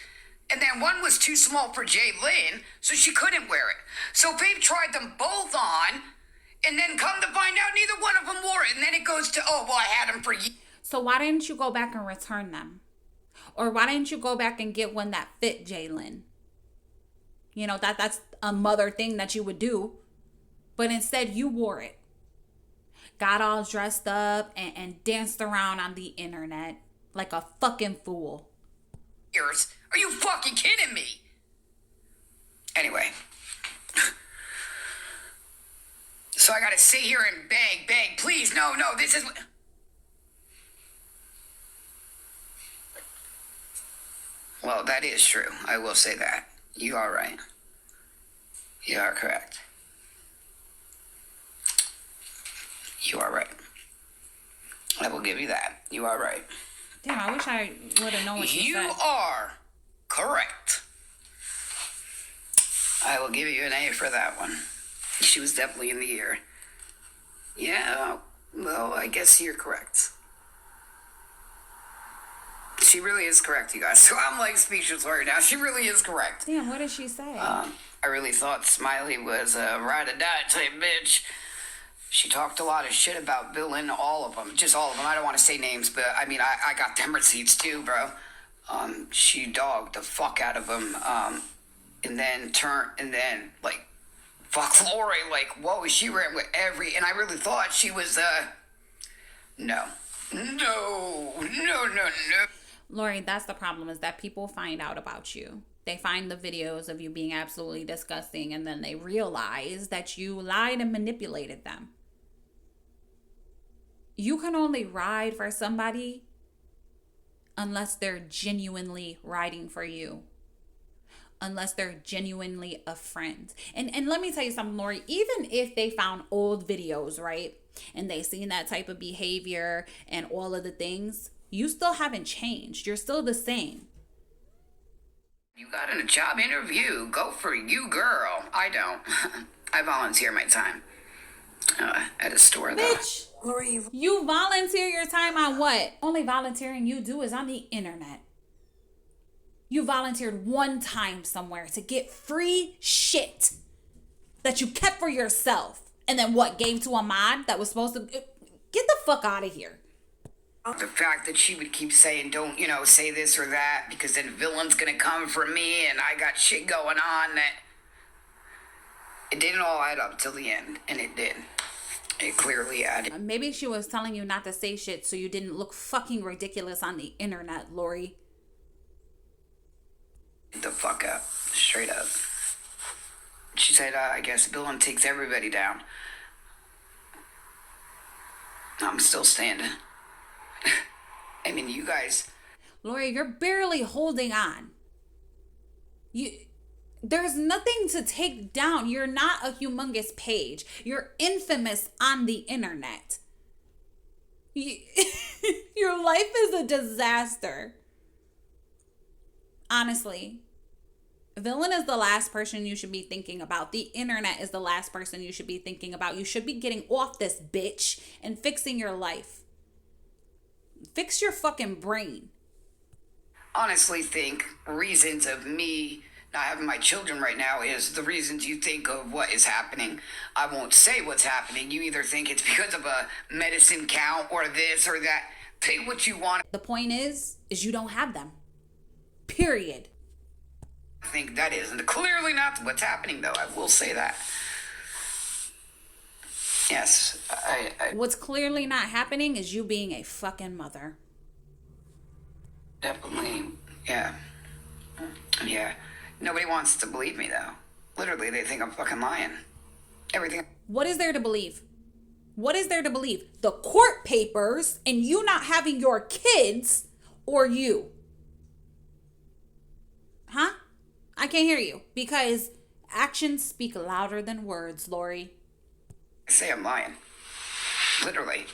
And then one was too small for Jaylyn, so she couldn't wear it. So Babe tried them both on, and then come to find out neither one of them wore it. And then it goes to, I had them for years. So why didn't you go back and return them? Or why didn't you go back and get one that fit Jaylyn? You know, that's a mother thing that you would do. But instead, you wore it. Got all dressed up and danced around on the internet like a fucking fool. Are you fucking kidding me? Anyway. So I gotta sit here and beg, please, no, this is... Well, that is true. I will say that. You are right. You are correct. You are right. I will give you that. You are right. Damn, I wish I would have known what you said. You are correct. I will give you an A for that one. She was definitely in the ear. Yeah, well, I guess you're correct. She really is correct, you guys. So I'm like speechless right now. She really is correct. Damn, what did she say? I really thought Smiley was a ride-or-die type bitch. She talked a lot of shit about Bill and all of them. Just all of them. I don't want to say names, but I mean, I got them receipts too, bro. She dogged the fuck out of them. And then like, fuck Lori. Like, whoa, she ran with and I really thought she was, no. Lori, that's the problem, is that people find out about you. They find the videos of you being absolutely disgusting, and then they realize that you lied and manipulated them. You can only ride for somebody unless they're genuinely riding for you. Unless they're genuinely a friend. And let me tell you something, Lori, even if they found old videos, right? And they seen that type of behavior and all of the things, you still haven't changed. You're still the same. You got in a job interview. Go for you, girl. I don't. I volunteer my time. At a store, though. Bitch, Lori, you volunteer your time on what? Only volunteering you do is on the internet. You volunteered one time somewhere to get free shit that you kept for yourself. And then what, gave to a mod that was supposed to... Get the fuck out of here. The fact that she would keep saying, don't, say this or that, because then villain's gonna come for me and I got shit going on, that it didn't all add up till the end. And it did. It clearly added. Maybe she was telling you not to say shit so you didn't look fucking ridiculous on the internet, Lori. The fuck up. Straight up. She said, I guess villain takes everybody down. I'm still standing. I mean, you guys... Lori, you're barely holding on. There's nothing to take down. You're not a humongous page. You're infamous on the internet. Your life is a disaster. Honestly. Villain is the last person you should be thinking about. The internet is the last person you should be thinking about. You should be getting off this bitch and fixing your life. Fix your fucking brain. Honestly think reasons of me not having my children right now is the reasons you think of what is happening. I won't say what's happening. You either think it's because of a medicine count or this or that. Pick what you want. The point is you don't have them. Period. I think that is clearly not what's happening, though. I will say that. Yes, What's clearly not happening is you being a fucking mother. Definitely, yeah. Yeah. Nobody wants to believe me, though. Literally, they think I'm fucking lying. Everything. What is there to believe? What is there to believe? The court papers and you not having your kids or you? Huh? I can't hear you because actions speak louder than words, Lori. I say I'm lying. Literally.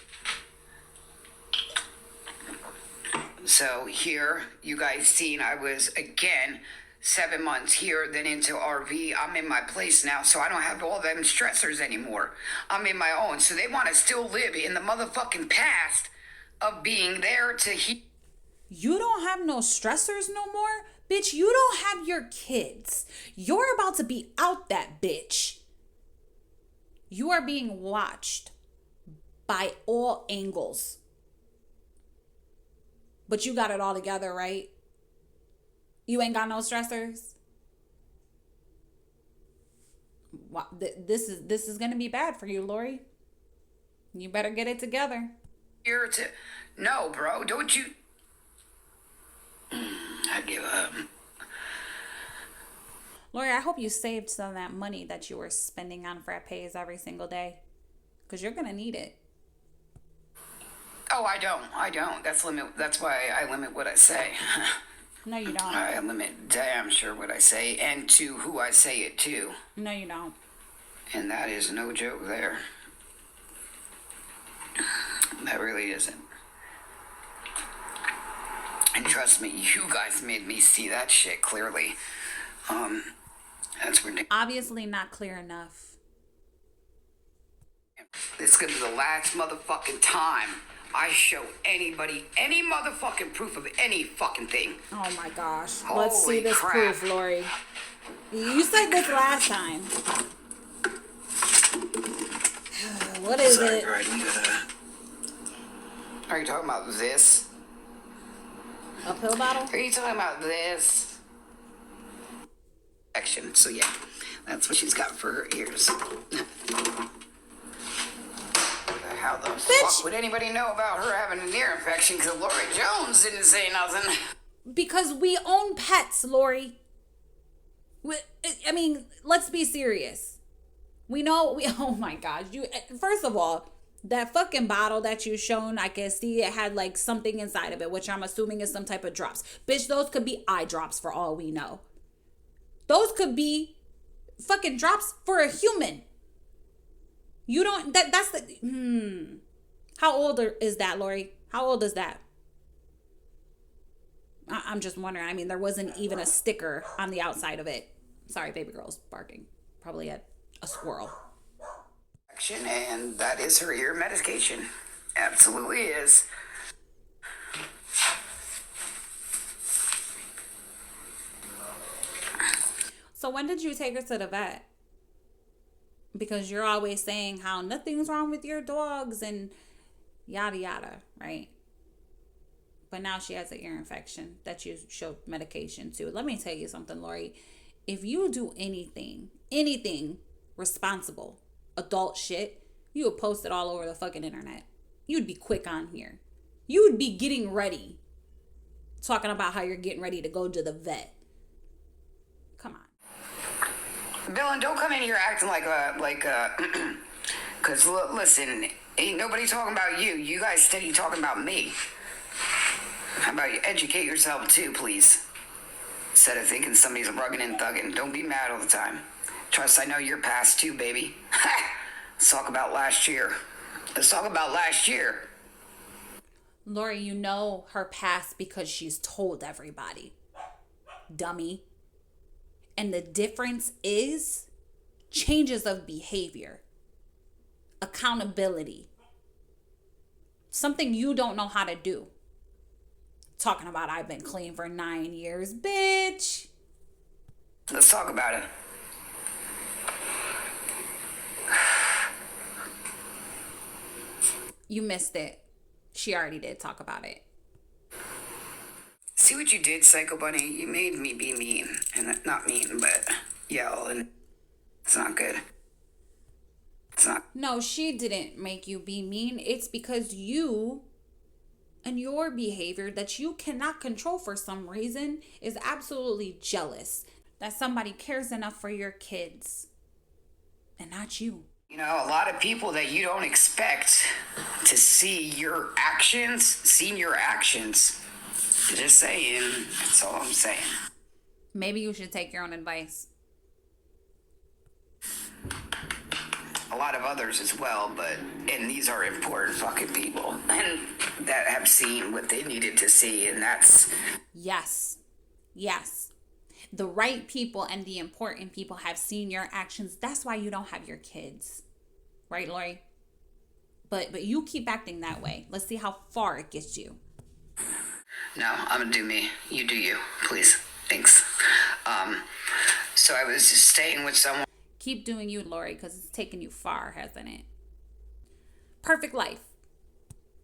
So here, you guys seen I was, again, 7 months here, then into RV. I'm in my place now, so I don't have all them stressors anymore. I'm in my own. So they want to still live in the motherfucking past of being there to heal. You don't have no stressors no more? Bitch, you don't have your kids. You're about to be out that bitch. You are being watched by all angles. But you got it all together, right? You ain't got no stressors. This is gonna be bad for you, Lori. You better get it together. Here to no, bro. Don't you? I give up. Lori, I hope you saved some of that money that you were spending on frappes every single day, because you're gonna need it. Oh, I don't. That's why I limit what I say. No, you don't. I limit damn sure what I say and to who I say it to. No, you don't. And that is no joke there. That really isn't. And trust me, you guys made me see that shit clearly. That's ridiculous. Obviously not clear enough. This is gonna be the last motherfucking time I show anybody any motherfucking proof of any fucking thing. Oh my gosh. Holy Let's see this crap. proof, Lori. You said this last time. What is it? Are you talking about this? A pill bottle? Are you talking about this? Action. So yeah, that's what she's got for her ears. How the fuck would anybody know about her having an ear infection? Because Lori Jones didn't say nothing. Because we own pets, Lori. I mean, let's be serious. We know oh my gosh. First of all, That fucking bottle that you shown, I can see it had like something inside of it, which I'm assuming is some type of drops. Bitch, those could be eye drops for all we know. Those could be fucking drops for a human. You don't, that's the, How old is that, Lori? How old is that? I'm just wondering. I mean, there wasn't even a sticker on the outside of it. Sorry, baby girl's barking. Probably at a squirrel. And that is her ear medication. Absolutely is. So when did you take her to the vet? Because you're always saying how nothing's wrong with your dogs and yada yada, right? But now she has an ear infection that you showed medication to. Let me tell you something, Lori. If you do anything responsible, adult shit, you would post it all over the fucking internet. You'd be quick on here. You would be getting ready, talking about how you're getting ready to go to the vet. Come on. Bill, and don't come in here acting because listen, ain't nobody talking about you. You guys steady talking about me. How about you educate yourself too, please? Instead of thinking somebody's rugging and thugging. Don't be mad all the time. Trust, I know you're past too, baby. Let's talk about last year. Lori, you know her past because she's told everybody. Dummy. And the difference is changes of behavior, accountability, something you don't know how to do. Talking about I've been clean for 9 years, bitch. Let's talk about it. You missed it. She already did talk about it. See what you did, Psycho Bunny? You made me be mean. And not mean, but yell. And it's not good. It's not. No, she didn't make you be mean. It's because you and your behavior that you cannot control for some reason is absolutely jealous that somebody cares enough for your kids and not you. You know, a lot of people that you don't expect to see your actions, seen your actions. Just saying. That's all I'm saying. Maybe you should take your own advice. A lot of others as well, and these are important fucking people and that have seen what they needed to see, and that's... Yes. The right people and the important people have seen your actions. That's why you don't have your kids. Right, Lori? But you keep acting that way. Let's see how far it gets you. No, I'm gonna do me. You do you, please. Thanks. So I was just staying with someone. Keep doing you, Lori, because it's taken you far, hasn't it? Perfect life.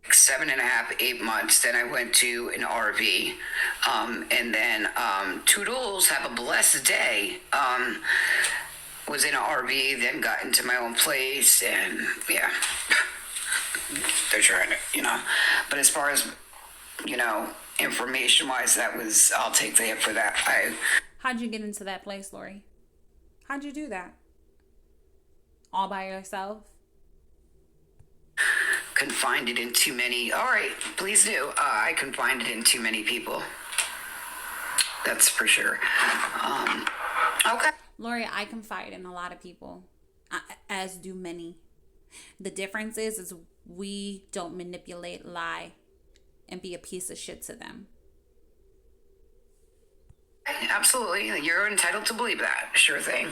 7.5, 8 months. Then I went to an RV. And then Toodles, have a blessed day. Was in an RV, then got into my own place, and yeah. They're trying to, But as far as, information-wise, I'll take the hit for that. How'd you get into that place, Lori? How'd you do that? All by yourself? Confined it in too many. All right, please do. I confined it in too many people. That's for sure. Okay. Lori, I confide in a lot of people, as do many. The difference is we don't manipulate, lie, and be a piece of shit to them. Absolutely. You're entitled to believe that. Sure thing.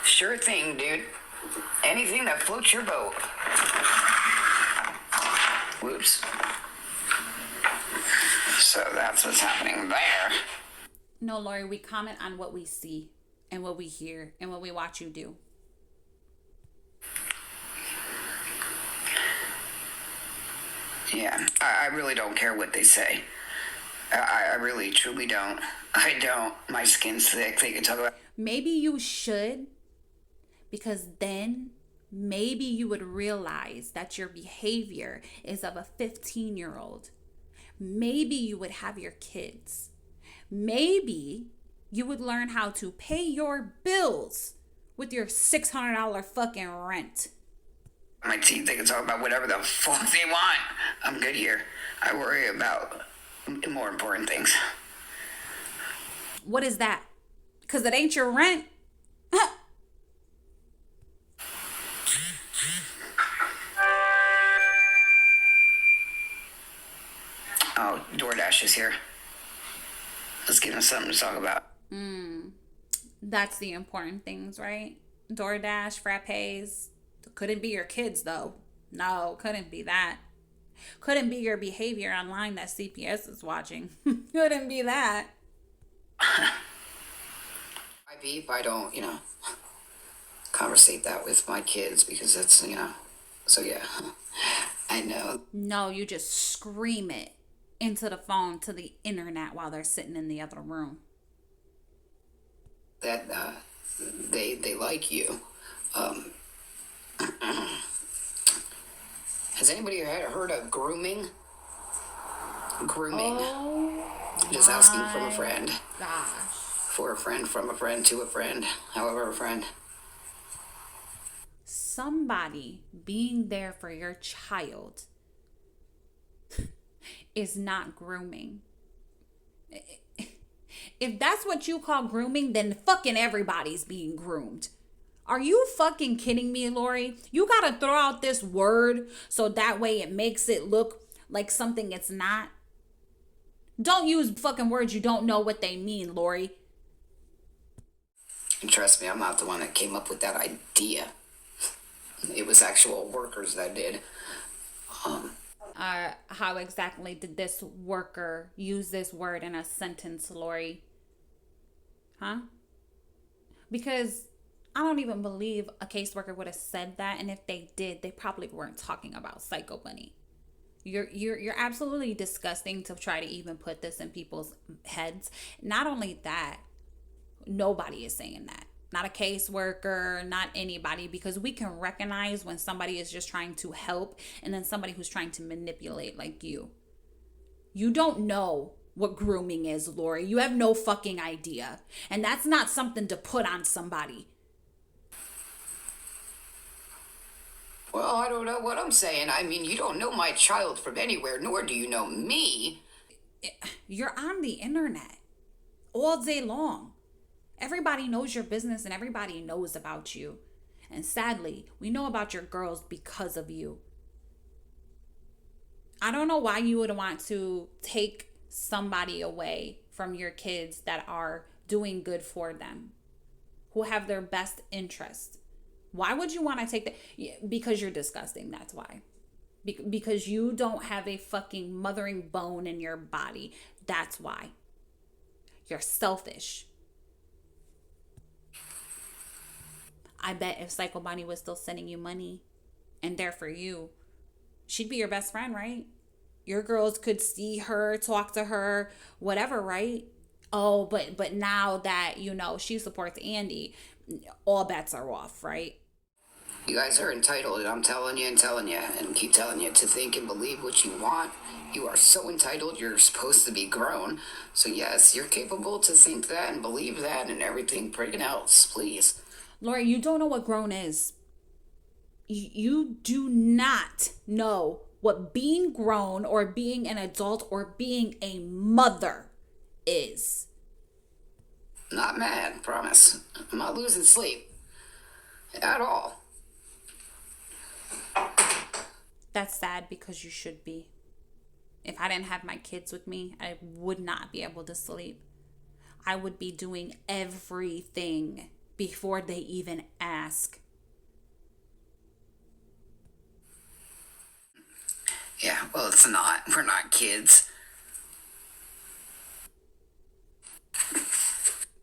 Sure thing, dude. Anything that floats your boat. Whoops. So that's what's happening there. No, Lori, we comment on what we see and what we hear and what we watch you do. Yeah, I really don't care what they say. I really, truly don't. I don't. My skin's thick. They can talk about... Maybe you should, because then maybe you would realize that your behavior is of a 15-year-old. Maybe you would have your kids. Maybe you would learn how to pay your bills with your $600 fucking rent. My team, they can talk about whatever the fuck they want. I'm good here. I worry about more important things. What is that? Because it ain't your rent? Oh, DoorDash is here. Let's give him something to talk about. That's the important things, right? DoorDash, frappes. Couldn't be your kids, though. No, couldn't be that. Couldn't be your behavior online that CPS is watching. Couldn't be that. I beep. I don't, conversate that with my kids because that's, So yeah, I know. No, you just scream it into the phone to the internet while they're sitting in the other room. That they like you. Has anybody heard of grooming? Grooming. Oh, Just asking from a friend. gosh. For a friend, from a friend, to a friend, however a friend. Somebody being there for your child is not grooming. If that's what you call grooming, then fucking everybody's being groomed. Are you fucking kidding me, Lori? You gotta throw out this word so that way it makes it look like something it's not. Don't use fucking words you don't know what they mean, Lori. And trust me, I'm not the one that came up with that idea. It was actual workers that did. How exactly did this worker use this word in a sentence, Lori? Huh? Because I don't even believe a caseworker would have said that, and if they did, they probably weren't talking about Psycho Bunny. You're absolutely disgusting to try to even put this in people's heads. Not only that, nobody is saying that. Not a caseworker, not anybody, because we can recognize when somebody is just trying to help and then somebody who's trying to manipulate like you. You don't know what grooming is, Lori. You have no fucking idea. And that's not something to put on somebody. Well, I don't know what I'm saying. I mean, you don't know my child from anywhere, nor do you know me. You're on the internet all day long. Everybody knows your business and everybody knows about you. And sadly, we know about your girls because of you. I don't know why you would want to take somebody away from your kids that are doing good for them, who have their best interest. Why would you want to take that? Because you're disgusting, that's why. Because you don't have a fucking mothering bone in your body. That's why. You're selfish. I bet if Psycho Bonnie was still sending you money and there for you, she'd be your best friend, right? Your girls could see her, talk to her, whatever, right? Oh, but now that, she supports Andy, all bets are off, right? You guys are entitled, and I'm telling you, and keep telling you to think and believe what you want. You are so entitled, you're supposed to be grown. So yes, you're capable to think that and believe that and everything freaking else, please. Lori, you don't know what grown is. You do not know what being grown or being an adult or being a mother is. Not mad, promise. I'm not losing sleep. At all. That's sad because you should be. If I didn't have my kids with me, I would not be able to sleep. I would be doing everything before they even ask. Yeah, well, it's not. We're not kids.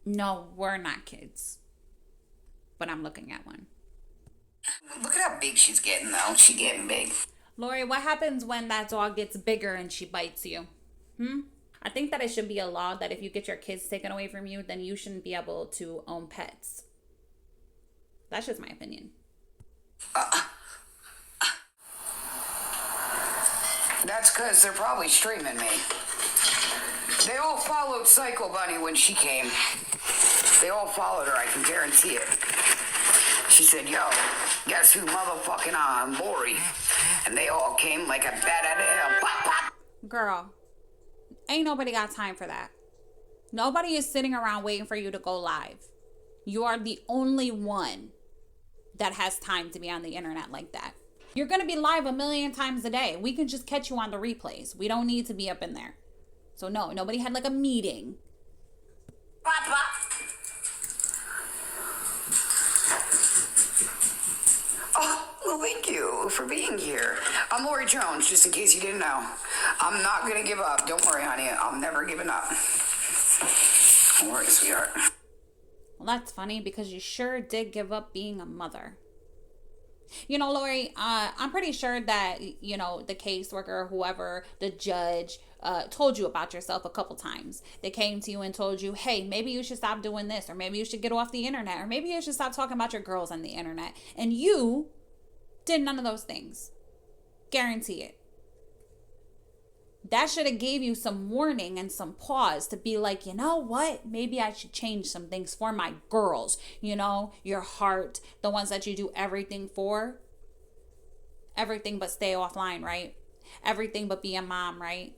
No, we're not kids. But I'm looking at one. Look at how big she's getting, though. She's getting big. Lori, what happens when that dog gets bigger and she bites you? I think that it should be a law that if you get your kids taken away from you, then you shouldn't be able to own pets. That's just my opinion. That's because they're probably streaming me. They all followed Psycho Bunny when she came. They all followed her, I can guarantee it. She said, yo, guess who motherfucking Lori? And they all came like a bat out of hell. Pop, pop. Girl, ain't nobody got time for that. Nobody is sitting around waiting for you to go live. You are the only one that has time to be on the internet like that. You're going to be live a million times a day. We can just catch you on the replays. We don't need to be up in there. So no, nobody had like a meeting. Pop, pop. Oh, well, thank you for being here. I'm Lori Jones, just in case you didn't know. I'm not going to give up. Don't worry, honey. I'm never giving up. Don't worry, sweetheart. Well, that's funny because you sure did give up being a mother. You know, Lori, I'm pretty sure that, you know, the caseworker, whoever, the judge, told you about yourself a couple times. They came to you and told you, hey, maybe you should stop doing this, or maybe you should get off the internet, or maybe you should stop talking about your girls on the internet. And you did none of those things. Guarantee it. That should have gave you some warning and some pause to be like, you know what? Maybe I should change some things for my girls. You know, your heart, the ones that you do everything for. Everything but stay offline, right? Everything but be a mom, right?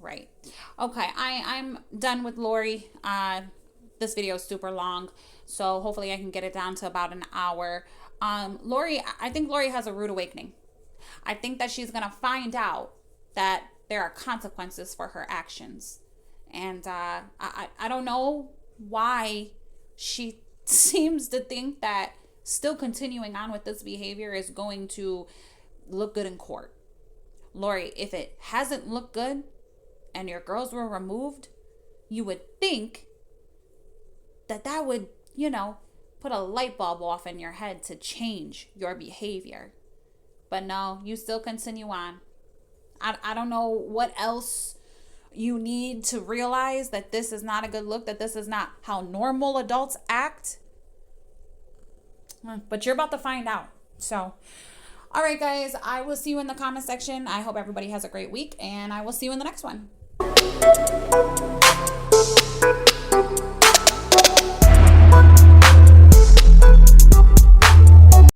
Right. Okay, I'm done with Lori. This video is super long, so hopefully I can get it down to about an hour. Lori, I think Lori has a rude awakening. I think that she's going to find out that there are consequences for her actions. And I don't know why she seems to think that still continuing on with this behavior is going to look good in court. Lori, if it hasn't looked good and your girls were removed, you would think that that would, you know, put a light bulb off in your head to change your behavior. But no, you still continue on. I don't know what else you need to realize that this is not a good look, that this is not how normal adults act. But you're about to find out. So, all right, guys, I will see you in the comment section. I hope everybody has a great week, and I will see you in the next one.